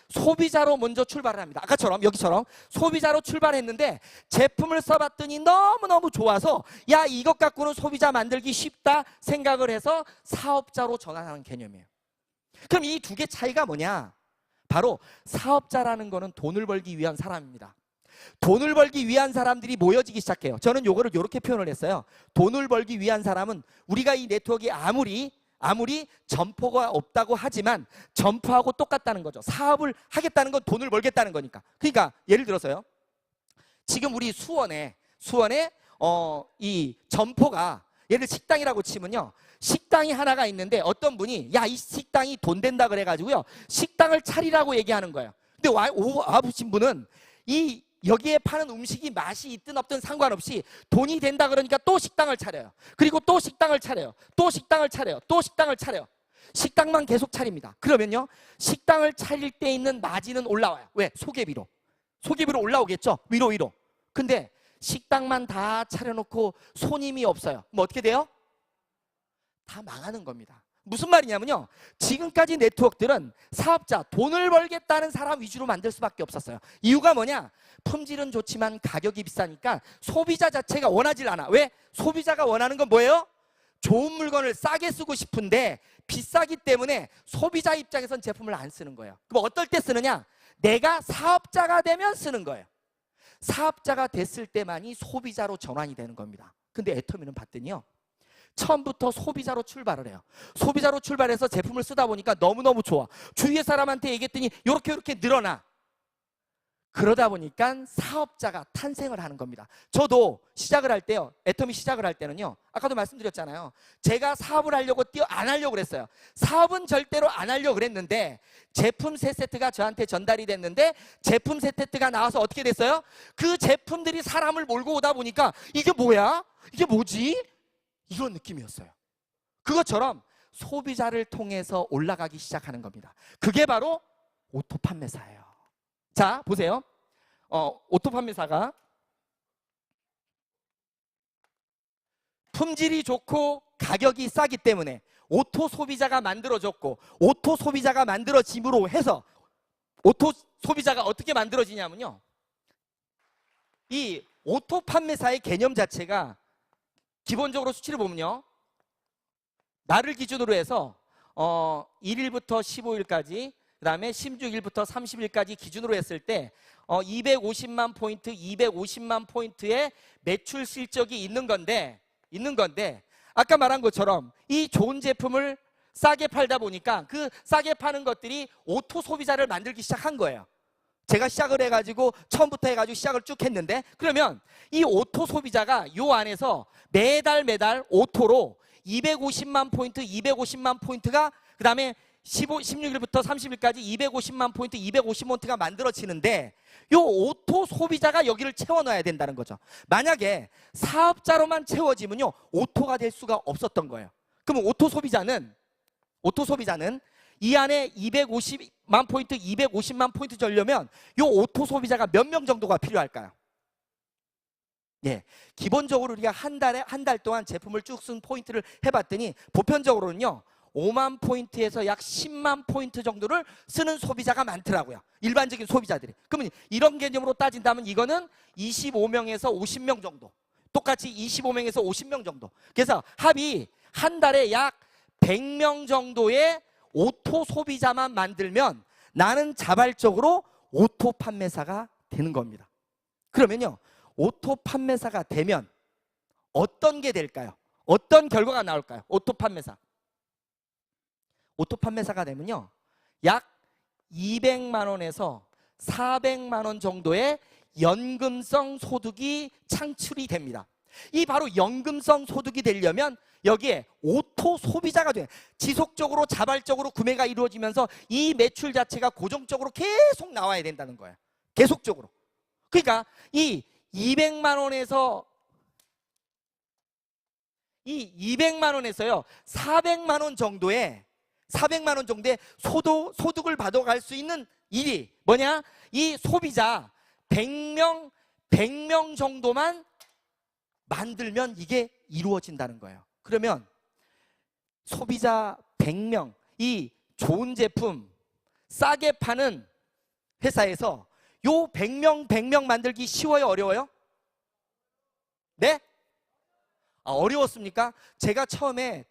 소비자로 먼저 출발을 합니다. 아까처럼, 여기처럼 소비자로 출발했는데 제품을 써봤더니 너무너무 좋아서 야, 이것 갖고는 소비자 만들기 쉽다 생각을 해서 사업자로 전환하는 개념이에요. 그럼 이 두 개 차이가 뭐냐? 바로 사업자라는 거는 돈을 벌기 위한 사람입니다. 돈을 벌기 위한 사람들이 모여지기 시작해요. 저는 요거를 이렇게 표현을 했어요. 돈을 벌기 위한 사람은, 우리가 이 네트워크에 아무리 점포가 없다고 하지만 점포하고 똑같다는 거죠. 사업을 하겠다는 건 돈을 벌겠다는 거니까. 그러니까 예를 들어서요, 지금 우리 수원에 이 점포가, 예를 들어 식당이라고 치면요, 식당이 하나가 있는데 어떤 분이 야, 이 식당이 돈 된다 그래가지고요, 식당을 차리라고 얘기하는 거예요. 근데 와보신 분은 여기에 파는 음식이 맛이 있든 없든 상관없이 돈이 된다 그러니까 또 식당을 차려요. 그리고 또 식당을 차려요. 또 식당을 차려요. 또 식당을 차려요. 식당만 계속 차립니다. 그러면요, 식당을 차릴 때 있는 마진은 올라와요. 왜? 소개비로 올라오겠죠. 위로. 근데 식당만 다 차려놓고 손님이 없어요. 뭐 어떻게 돼요? 다 망하는 겁니다. 무슨 말이냐면요, 지금까지 네트워크들은 사업자, 돈을 벌겠다는 사람 위주로 만들 수밖에 없었어요. 이유가 뭐냐? 품질은 좋지만 가격이 비싸니까 소비자 자체가 원하질 않아. 왜? 소비자가 원하는 건 뭐예요? 좋은 물건을 싸게 쓰고 싶은데 비싸기 때문에 소비자 입장에선 제품을 안 쓰는 거예요. 그럼 어떨 때 쓰느냐? 내가 사업자가 되면 쓰는 거예요. 사업자가 됐을 때만이 소비자로 전환이 되는 겁니다. 근데 애터미는 봤더니요, 처음부터 소비자로 출발을 해요. 소비자로 출발해서 제품을 쓰다 보니까 너무너무 좋아. 주위의 사람한테 얘기했더니 이렇게 늘어나. 그러다 보니까 사업자가 탄생을 하는 겁니다. 저도 시작을 할 때요, 애터미 시작을 할 때는요, 아까도 말씀드렸잖아요. 제가 사업을 하려고 안 하려고 그랬어요. 사업은 절대로 안 하려고 그랬는데 제품 세 세트가 저한테 전달이 됐는데 제품 세 세트가 나와서 어떻게 됐어요? 그 제품들이 사람을 몰고 오다 보니까 이게 뭐야? 이게 뭐지? 이런 느낌이었어요. 그것처럼 소비자를 통해서 올라가기 시작하는 겁니다. 그게 바로 오토 판매사예요. 자, 보세요. 오토 판매사가 품질이 좋고 가격이 싸기 때문에 오토 소비자가 만들어졌고, 오토 소비자가 만들어짐으로 해서 오토 소비자가 어떻게 만들어지냐면요, 이 오토 판매사의 개념 자체가 기본적으로 수치를 보면요, 날을 기준으로 해서 1일부터 15일까지, 그 다음에 16일부터 30일까지 기준으로 했을 때 250만 포인트, 250만 포인트의 매출 실적이 있는 건데 아까 말한 것처럼 이 좋은 제품을 싸게 팔다 보니까 그 싸게 파는 것들이 오토 소비자를 만들기 시작한 거예요. 제가 시작을 해가지고 처음부터 해가지고 시작을 쭉 했는데, 그러면 이 오토 소비자가 요 안에서 매달 오토로 250만 포인트, 250만 포인트가, 그 다음에 16일부터 30일까지 250만 포인트, 250포인트가 만들어지는데 요 오토 소비자가 여기를 채워 넣어야 된다는 거죠. 만약에 사업자로만 채워지면요, 오토가 될 수가 없었던 거예요. 그럼 오토 소비자는 이 안에 250만 포인트, 250만 포인트 되려면 요 오토 소비자가 몇 명 정도가 필요할까요? 예, 기본적으로 우리가 한 달 동안 제품을 쭉 쓴 포인트를 해봤더니 보편적으로는요, 5만 포인트에서 약 10만 포인트 정도를 쓰는 소비자가 많더라고요. 일반적인 소비자들이. 그러면 이런 개념으로 따진다면 이거는 25명에서 50명 정도. 똑같이 25명에서 50명 정도. 그래서 합이 한 달에 약 100명 정도의 오토 소비자만 만들면 나는 자발적으로 오토 판매사가 되는 겁니다. 그러면요, 오토 판매사가 되면 어떤 게 될까요? 어떤 결과가 나올까요? 오토 판매사가 되면요, 약 200만 원에서 400만 원 정도의 연금성 소득이 창출이 됩니다. 이 바로 연금성 소득이 되려면 여기에 오토 소비자가 돼요. 지속적으로 자발적으로 구매가 이루어지면서 이 매출 자체가 고정적으로 계속 나와야 된다는 거예요. 계속적으로. 그러니까 이 200만 원에서요 400만 원 정도의 소득을 받아갈 수 있는 일이 뭐냐? 이 소비자 100명 정도만 만들면 이게 이루어진다는 거예요. 그러면 소비자 100명, 이 좋은 제품 싸게 파는 회사에서 요 100명 만들기 쉬워요, 어려워요? 네? 어려웠습니까? 제가 처음에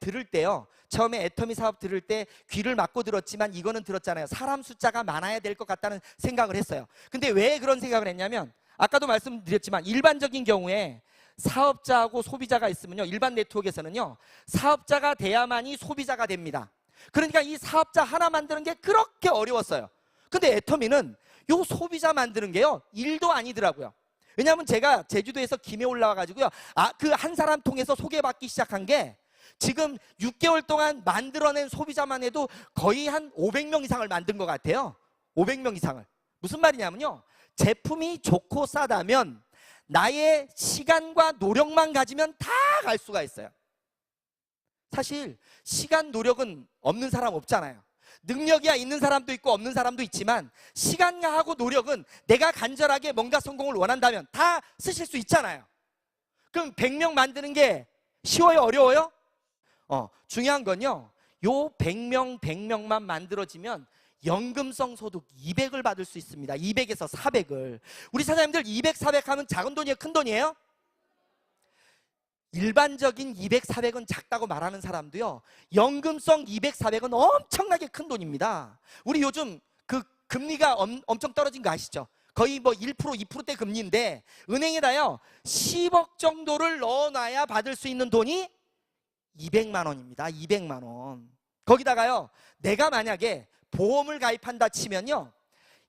애터미 사업 들을 때 귀를 막고 들었지만 이거는 들었잖아요. 사람 숫자가 많아야 될 것 같다는 생각을 했어요. 근데 왜 그런 생각을 했냐면 아까도 말씀드렸지만 일반적인 경우에 사업자하고 소비자가 있으면요, 일반 네트워크에서는요, 사업자가 돼야만이 소비자가 됩니다. 그러니까 이 사업자 하나 만드는 게 그렇게 어려웠어요. 근데 애터미는 요 소비자 만드는 게요, 일도 아니더라고요. 왜냐하면 제가 제주도에서 김해 올라와가지고요, 그 한 사람 통해서 소개받기 시작한 게 지금 6개월 동안 만들어낸 소비자만 해도 거의 한 500명 이상을 만든 것 같아요. 500명 이상을. 무슨 말이냐면요, 제품이 좋고 싸다면 나의 시간과 노력만 가지면 다 갈 수가 있어요. 사실 시간, 노력은 없는 사람 없잖아요. 능력이야 있는 사람도 있고 없는 사람도 있지만 시간하고 노력은 내가 간절하게 뭔가 성공을 원한다면 다 쓰실 수 있잖아요. 그럼 100명 만드는 게 쉬워요, 어려워요? 중요한 건요, 요 100명만 만들어지면 연금성 소득 200을 받을 수 있습니다. 200에서 400을. 우리 사장님들 200, 400 하면 작은 돈이에요, 큰 돈이에요? 일반적인 200, 400은 작다고 말하는 사람도요, 연금성 200, 400은 엄청나게 큰 돈입니다. 우리 요즘 그 금리가 엄청 떨어진 거 아시죠? 거의 뭐 1%, 2%대 금리인데 은행에다요 10억 정도를 넣어놔야 받을 수 있는 돈이 200만 원입니다. 200만 원. 거기다가요, 내가 만약에 보험을 가입한다 치면요,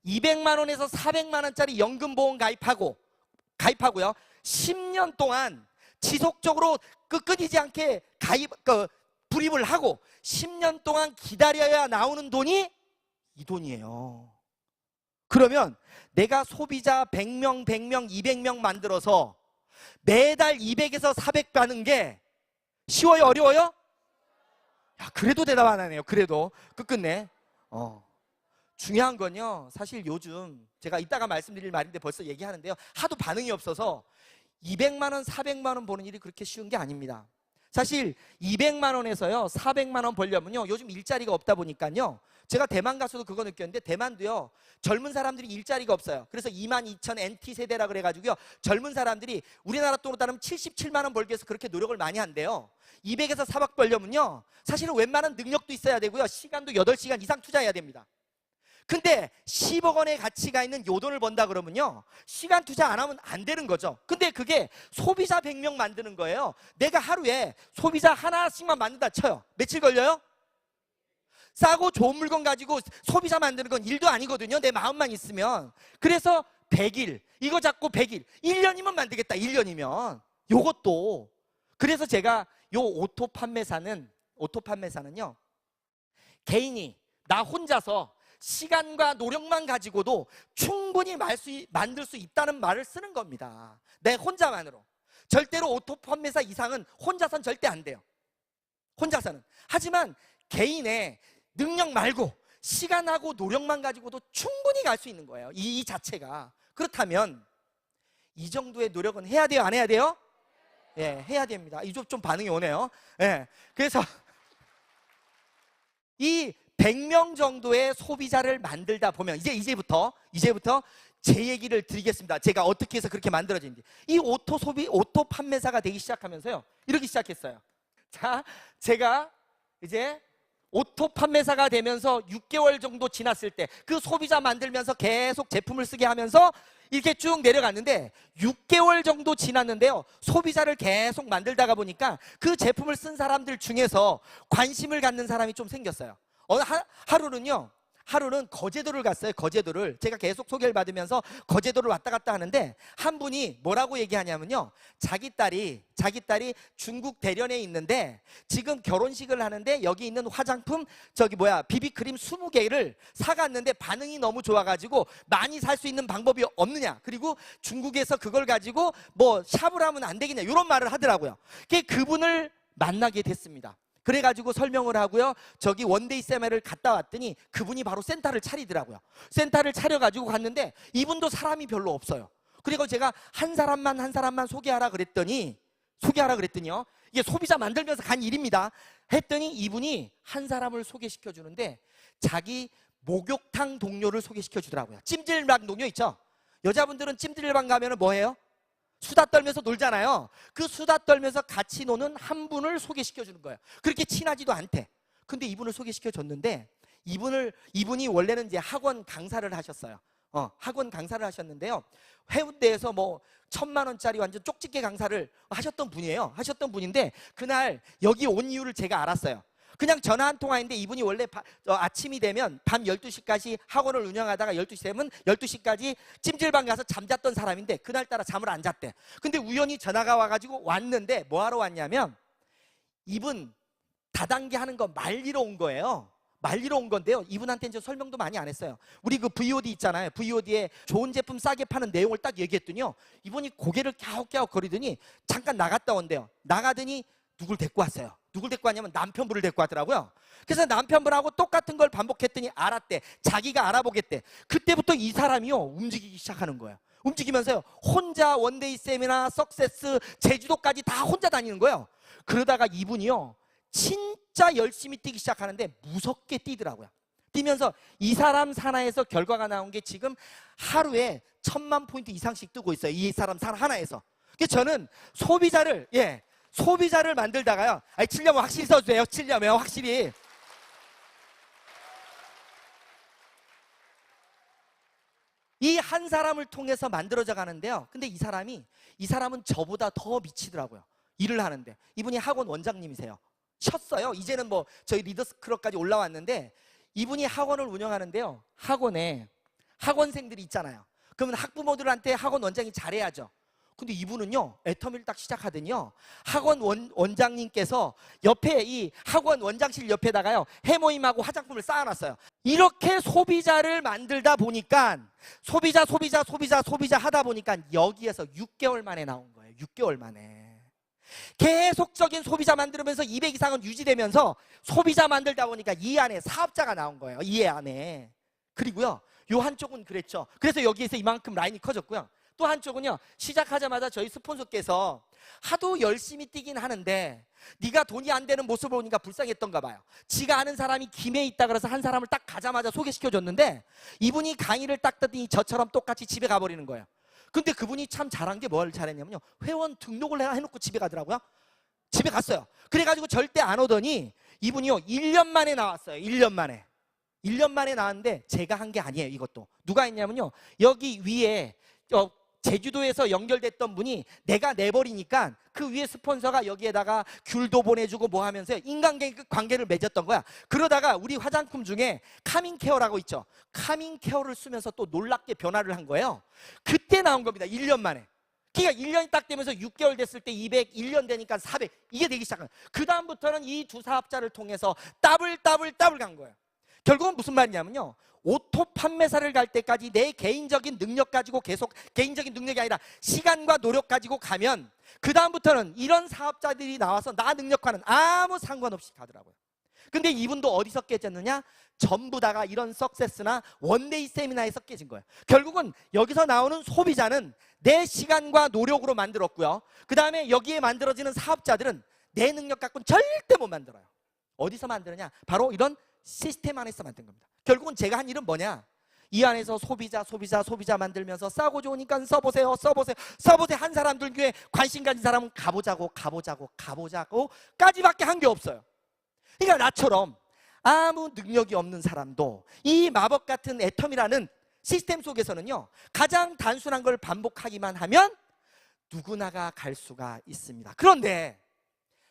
200만 원에서 400만 원짜리 연금보험 가입하고요 10년 동안 지속적으로 끊이지 않게 불입을 하고 10년 동안 기다려야 나오는 돈이 이 돈이에요. 그러면 내가 소비자 100명, 100명, 200명 만들어서 매달 200에서 400 가는 게 쉬워요? 어려워요? 야, 그래도 대답 안 하네요. 그래도 끝끝내. 중요한 건요, 사실 요즘 제가 이따가 말씀드릴 말인데 벌써 얘기하는데요, 하도 반응이 없어서 200만 원, 400만 원 버는 일이 그렇게 쉬운 게 아닙니다. 사실 200만 원에서요 400만 원 벌려면요, 요즘 일자리가 없다 보니까요, 제가 대만 가서도 그거 느꼈는데, 대만도요 젊은 사람들이 일자리가 없어요. 그래서 22,000 NT 세대라 그래가지고요, 젊은 사람들이 우리나라 돈으로 따르면 77만 원 벌기 위해서 그렇게 노력을 많이 한대요. 200에서 400 벌려면요 사실은 웬만한 능력도 있어야 되고요, 시간도 8시간 이상 투자해야 됩니다. 근데 10억 원의 가치가 있는 요 돈을 번다 그러면요, 시간 투자 안 하면 안 되는 거죠. 근데 그게 소비자 100명 만드는 거예요. 내가 하루에 소비자 하나씩만 만든다 쳐요. 며칠 걸려요? 싸고 좋은 물건 가지고 소비자 만드는 건 일도 아니거든요, 내 마음만 있으면. 그래서 100일, 이거 잡고 100일, 1년이면 만들겠다. 1년이면 요것도. 그래서 제가 요 오토 판매사는요, 개인이 나 혼자서 시간과 노력만 가지고도 충분히 만들 수 있다는 말을 쓰는 겁니다. 내 혼자만으로. 절대로 오토 판매사 이상은 혼자선 절대 안 돼요. 혼자서는. 하지만 개인의 능력 말고 시간하고 노력만 가지고도 충분히 갈 수 있는 거예요, 이 자체가. 그렇다면 이 정도의 노력은 해야 돼요, 안 해야 돼요? 예, 해야 됩니다. 이 좀 반응이 오네요. 예. 그래서 이 100명 정도의 소비자를 만들다 보면 이제부터 제 얘기를 드리겠습니다. 제가 어떻게 해서 그렇게 만들어진지. 이 오토 판매사가 되기 시작하면서요, 이렇게 시작했어요. 자, 제가 이제 오토 판매사가 되면서 6개월 정도 지났을 때 그 소비자 만들면서 계속 제품을 쓰게 하면서 이렇게 쭉 내려갔는데, 6개월 정도 지났는데요, 소비자를 계속 만들다가 보니까 그 제품을 쓴 사람들 중에서 관심을 갖는 사람이 좀 생겼어요. 하루는 거제도를 갔어요. 거제도를 제가 계속 소개를 받으면서 거제도를 왔다 갔다 하는데, 한 분이 뭐라고 얘기하냐면요, 자기 딸이 중국 대련에 있는데 지금 결혼식을 하는데 여기 있는 화장품 비비크림 20개를 사갔는데 반응이 너무 좋아가지고 많이 살 수 있는 방법이 없느냐, 그리고 중국에서 그걸 가지고 뭐 샵을 하면 안 되겠냐, 이런 말을 하더라고요. 그분을 만나게 됐습니다. 그래가지고 설명을 하고요, 저기 원데이 세미나를 갔다 왔더니 그분이 바로 센터를 차리더라고요. 센터를 차려가지고 갔는데 이분도 사람이 별로 없어요. 그리고 제가 한 사람만 소개하라 그랬더니요, 이게 소비자 만들면서 간 일입니다. 했더니 이분이 한 사람을 소개시켜 주는데 자기 목욕탕 동료를 소개시켜 주더라고요. 찜질방 동료 있죠? 여자분들은 찜질방 가면은 뭐 해요? 수다 떨면서 놀잖아요. 그 수다 떨면서 같이 노는 한 분을 소개시켜 주는 거예요. 그렇게 친하지도 않대. 근데 이분을 소개시켜 줬는데, 이분이 원래는 이제 학원 강사를 하셨어요. 학원 강사를 하셨는데요, 해운대에서 뭐 1,000만 원짜리 완전 쪽집게 강사를 하셨던 분인데, 그날 여기 온 이유를 제가 알았어요. 그냥 전화 한 통화인데, 이분이 원래 아침이 되면 밤 12시까지 학원을 운영하다가 12시 되면 12시까지 찜질방 가서 잠잤던 사람인데 그날따라 잠을 안 잤대. 근데 우연히 전화가 와가지고 왔는데, 뭐하러 왔냐면 이분 다단계 하는 거 말리러 온 거예요. 말리러 온 건데요, 이분한테는 저 설명도 많이 안 했어요. 우리 그 VOD 있잖아요. VOD에 좋은 제품 싸게 파는 내용을 딱 얘기했더니요, 이분이 고개를 갸웃갸웃 거리더니 잠깐 나갔다 온대요. 나가더니 누굴 데리고 왔어요. 누굴 데리고 왔냐면 남편분을 데리고 왔더라고요. 그래서 남편분하고 똑같은 걸 반복했더니 알았대. 자기가 알아보겠대. 그때부터 이 사람이요, 움직이기 시작하는 거예요. 움직이면서요, 혼자 원데이 세미나, 석세스, 제주도까지 다 혼자 다니는 거예요. 그러다가 이분이요, 진짜 열심히 뛰기 시작하는데 무섭게 뛰더라고요. 뛰면서 이 사람 산하에서 결과가 나온 게 지금 하루에 1,000만 포인트 이상씩 뜨고 있어요. 이 사람 산 하나에서. 그래서 저는 소비자를 소비자를 만들다가요. 아니, 칠려면 확실히 써주세요. 칠려면 확실히. 이 한 사람을 통해서 만들어져 가는데요. 근데 이 사람은 저보다 더 미치더라고요. 일을 하는데. 이분이 학원 원장님이세요. 쉬었어요. 이제는 뭐 저희 리더스 클럽까지 올라왔는데, 이분이 학원을 운영하는데요. 학원에 학원생들이 있잖아요. 그러면 학부모들한테 학원 원장이 잘해야죠. 근데 이분은요, 애터미를 딱 시작하더니요, 학원 원장님께서 옆에 이 학원 원장실 옆에다가요, 해모임하고 화장품을 쌓아놨어요. 이렇게 소비자를 만들다 보니까 소비자 하다 보니까 여기에서 6개월 만에 나온 거예요. 6개월 만에. 계속적인 소비자 만들면서 200 이상은 유지되면서 소비자 만들다 보니까 이 안에 사업자가 나온 거예요. 이 안에. 그리고요, 요 한쪽은 그랬죠. 그래서 여기에서 이만큼 라인이 커졌고요. 또 한쪽은요, 시작하자마자 저희 스폰서께서 하도 열심히 뛰긴 하는데 네가 돈이 안 되는 모습을 보니까 불쌍했던가 봐요. 지가 아는 사람이 김해에 있다 그래서 한 사람을 딱 가자마자 소개시켜줬는데, 이분이 강의를 딱 듣더니 저처럼 똑같이 집에 가버리는 거예요. 근데 그분이 참 잘한 게 뭘 잘했냐면요, 회원 등록을 해놓고 집에 가더라고요. 집에 갔어요. 그래가지고 절대 안 오더니 이분이요, 1년 만에 나왔어요. 1년 만에 나왔는데 제가 한 게 아니에요. 이것도 누가 했냐면요, 여기 위에 제주도에서 연결됐던 분이 내가 내버리니까 그 위에 스폰서가 여기에다가 귤도 보내주고 뭐 하면서 인간관계를 맺었던 거야. 그러다가 우리 화장품 중에 카밍케어라고 있죠. 카밍케어를 쓰면서 또 놀랍게 변화를 한 거예요. 그때 나온 겁니다. 1년 만에. 그러니까 1년이 딱 되면서 6개월 됐을 때 200, 1년 되니까 400, 이게 되기 시작한 거예요. 그 다음부터는 이 두 사업자를 통해서 더블 간 거예요. 결국은 무슨 말이냐면요, 오토 판매사를 갈 때까지 내 개인적인 능력 가지고 계속, 개인적인 능력이 아니라 시간과 노력 가지고 가면 그 다음부터는 이런 사업자들이 나와서 나 능력과는 아무 상관없이 가더라고요. 근데 이분도 어디서 깨졌느냐? 전부 다가 이런 석세스나 원데이 세미나에서 깨진 거예요. 결국은 여기서 나오는 소비자는 내 시간과 노력으로 만들었고요. 그 다음에 여기에 만들어지는 사업자들은 내 능력 갖고는 절대 못 만들어요. 어디서 만드느냐? 바로 이런 시스템 안에서 만든 겁니다. 결국은 제가 한 일은 뭐냐? 이 안에서 소비자 만들면서 싸고 좋으니까 써보세요. 한 사람들 중에 관심 가진 사람은 가보자고 까지밖에 한 게 없어요. 그러니까 나처럼 아무 능력이 없는 사람도 이 마법 같은 애텀이라는 시스템 속에서는요, 가장 단순한 걸 반복하기만 하면 누구나가 갈 수가 있습니다. 그런데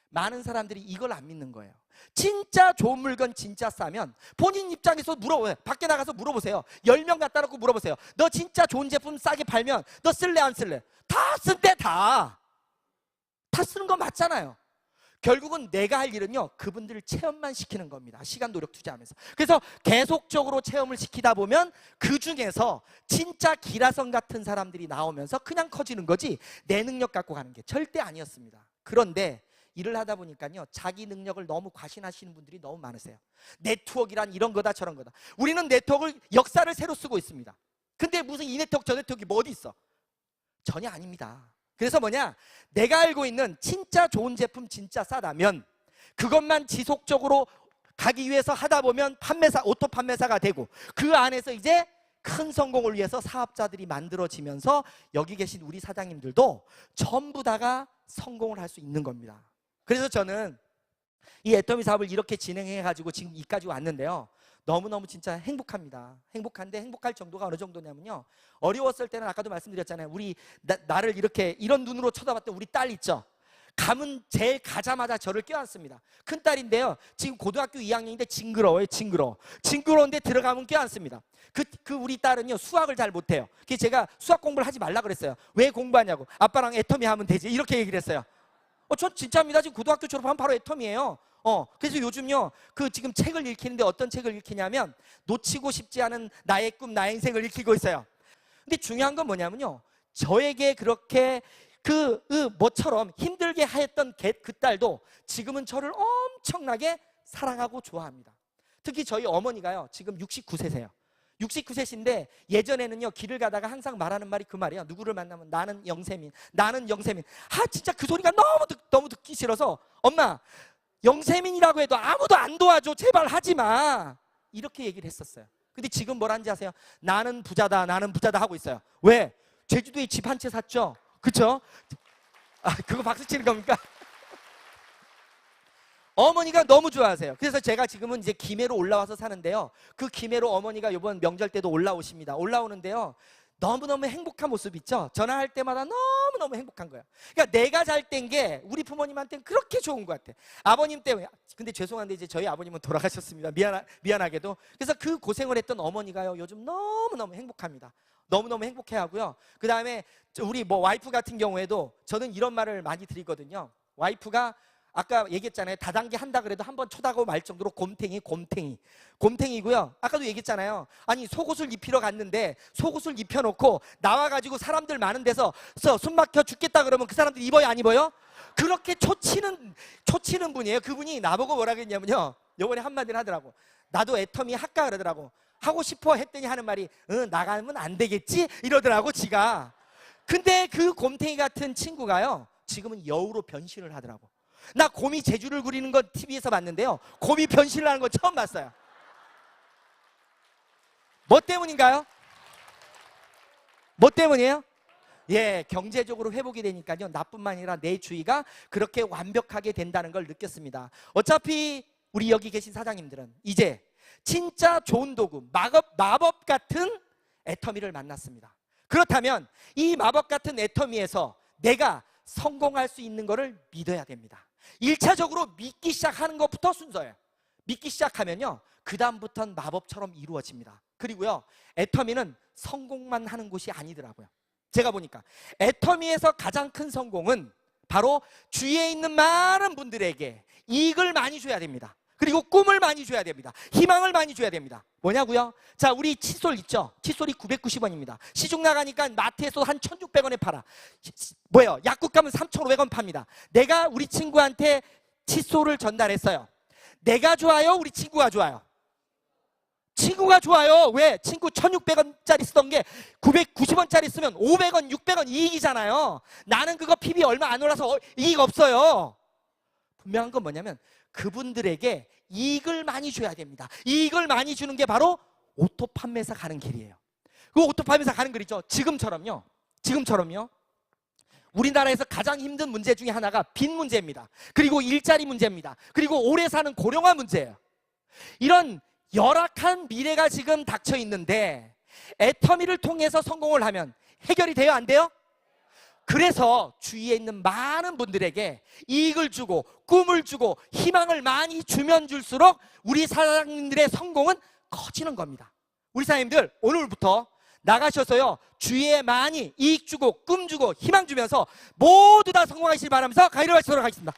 많은 사람들이 이걸 안 믿는 거예요. 진짜 좋은 물건 진짜 싸면 본인 입장에서 물어보세요. 밖에 나가서 물어보세요. 10명 갖다 놓고 물어보세요. 너 진짜 좋은 제품 싸게 팔면 너 쓸래 안 쓸래? 다 쓴대. 다 쓰는 거 맞잖아요. 결국은 내가 할 일은요, 그분들을 체험만 시키는 겁니다. 시간 노력 투자하면서. 그래서 계속적으로 체험을 시키다 보면 그 중에서 진짜 기라성 같은 사람들이 나오면서 그냥 커지는 거지, 내 능력 갖고 가는 게 절대 아니었습니다. 그런데 일을 하다 보니까요, 자기 능력을 너무 과신하시는 분들이 너무 많으세요. 네트워크란 이런 거다 저런 거다. 우리는 네트워크를, 역사를 새로 쓰고 있습니다. 근데 무슨 이 네트워크 저 네트워크가 뭐 어디 있어? 전혀 아닙니다. 그래서 뭐냐, 내가 알고 있는 진짜 좋은 제품 진짜 싸다면 그것만 지속적으로 가기 위해서 하다 보면 오토 판매사가 되고, 그 안에서 이제 큰 성공을 위해서 사업자들이 만들어지면서 여기 계신 우리 사장님들도 전부 다가 성공을 할 수 있는 겁니다. 그래서 저는 이 애터미 사업을 이렇게 진행해가지고 지금 이까지 왔는데요, 너무너무 진짜 행복합니다. 행복한데 행복할 정도가 어느 정도냐면요, 어려웠을 때는 아까도 말씀드렸잖아요. 우리 나를 이렇게 이런 눈으로 쳐다봤던 우리 딸 있죠. 가문 제일 가자마자 저를 껴안습니다. 큰 딸인데요, 지금 고등학교 2학년인데 징그러운데 들어가면 껴안습니다. 그 우리 딸은요, 수학을 잘 못해요. 그래서 제가 수학 공부를 하지 말라 그랬어요. 왜 공부하냐고. 아빠랑 애터미 하면 되지, 이렇게 얘기를 했어요. 전 진짜입니다. 지금 고등학교 졸업하면 바로 애텀이에요. 그래서 요즘요, 지금 책을 읽히는데 어떤 책을 읽히냐면 놓치고 싶지 않은 나의 꿈, 나의 인생을 읽히고 있어요. 근데 중요한 건 뭐냐면요, 저에게 그렇게 뭐처럼 힘들게 하였던 그 딸도 지금은 저를 엄청나게 사랑하고 좋아합니다. 특히 저희 어머니가요, 지금 69세세요. 69세신데 예전에는요, 길을 가다가 항상 말하는 말이 그 말이에요. 누구를 만나면 나는 영세민. 진짜 그 소리가 너무 듣기 싫어서, 엄마 영세민이라고 해도 아무도 안 도와줘, 제발 하지마, 이렇게 얘기를 했었어요. 근데 지금 뭐라는지 아세요? 나는 부자다 하고 있어요. 왜? 제주도에 집 한 채 샀죠? 그쵸? 그거 박수 치는 겁니까? 어머니가 너무 좋아하세요. 그래서 제가 지금은 이제 김해로 올라와서 사는데요. 그 김해로 어머니가 이번 명절 때도 올라오십니다. 올라오는데요. 너무너무 행복한 모습 있죠? 전화할 때마다 너무너무 행복한 거예요. 그러니까 내가 잘 된 게 우리 부모님한테는 그렇게 좋은 것 같아. 아버님 때문에. 근데 죄송한데 이제 저희 아버님은 돌아가셨습니다. 미안하게도. 그래서 그 고생을 했던 어머니가요. 요즘 너무너무 행복합니다. 너무너무 행복해 하고요. 그 다음에 우리 와이프 같은 경우에도 저는 이런 말을 많이 드리거든요. 와이프가 아까 얘기했잖아요. 다단계 한다 그래도 한번 쳐다고 말 정도로 곰탱이고요. 아까도 얘기했잖아요. 아니 속옷을 입히러 갔는데 속옷을 입혀놓고 나와가지고 사람들 많은 데서 숨 막혀 죽겠다 그러면 그 사람들 입어요 안 입어요? 그렇게 초치는 분이에요. 그분이 나보고 뭐라 그랬냐면요. 요번에 한마디를 하더라고. 나도 애터미 할까 그러더라고. 하고 싶어 했더니 하는 말이 나가면 안 되겠지? 이러더라고 지가. 근데 그 곰탱이 같은 친구가요. 지금은 여우로 변신을 하더라고. 나 곰이 제주를 그리는 건 TV에서 봤는데요. 곰이 변신을 하는 건 처음 봤어요. 뭐 때문인가요? 뭐 때문이에요? 예, 경제적으로 회복이 되니까요. 나뿐만 아니라 내 주위가 그렇게 완벽하게 된다는 걸 느꼈습니다. 어차피 우리 여기 계신 사장님들은 이제 진짜 좋은 도구, 마법 같은 애터미를 만났습니다. 그렇다면 이 마법 같은 애터미에서 내가 성공할 수 있는 것을 믿어야 됩니다. 1차적으로 믿기 시작하는 것부터 순서예요. 믿기 시작하면요, 그 다음부터는 마법처럼 이루어집니다. 그리고요, 애터미는 성공만 하는 곳이 아니더라고요. 제가 보니까 애터미에서 가장 큰 성공은 바로 주위에 있는 많은 분들에게 이익을 많이 줘야 됩니다. 그리고 꿈을 많이 줘야 됩니다. 희망을 많이 줘야 됩니다. 뭐냐고요? 자, 우리 칫솔 있죠? 칫솔이 990원입니다. 시중 나가니까 마트에서 한 1,600원에 팔아. 뭐예요? 약국 가면 3,500원 팝니다. 내가 우리 친구한테 칫솔을 전달했어요. 내가 좋아요? 우리 친구가 좋아요? 친구가 좋아요. 왜? 친구 1,600원짜리 쓰던 게 990원짜리 쓰면 500원, 600원 이익이잖아요. 나는 그거 PB 얼마 안 올라서 이익 없어요. 분명한 건 뭐냐면 그분들에게 이익을 많이 줘야 됩니다. 이익을 많이 주는 게 바로 오토 판매사 가는 길이에요. 그 오토 판매사 가는 길 있죠. 지금처럼요. 우리나라에서 가장 힘든 문제 중에 하나가 빚 문제입니다. 그리고 일자리 문제입니다. 그리고 오래 사는 고령화 문제예요. 이런 열악한 미래가 지금 닥쳐 있는데 애터미를 통해서 성공을 하면 해결이 돼요, 안 돼요? 그래서 주위에 있는 많은 분들에게 이익을 주고 꿈을 주고 희망을 많이 주면 줄수록 우리 사장님들의 성공은 커지는 겁니다. 우리 사장님들 오늘부터 나가셔서요, 주위에 많이 이익 주고 꿈 주고 희망 주면서 모두 다 성공하시길 바라면서 강의를 마치도록 하겠습니다.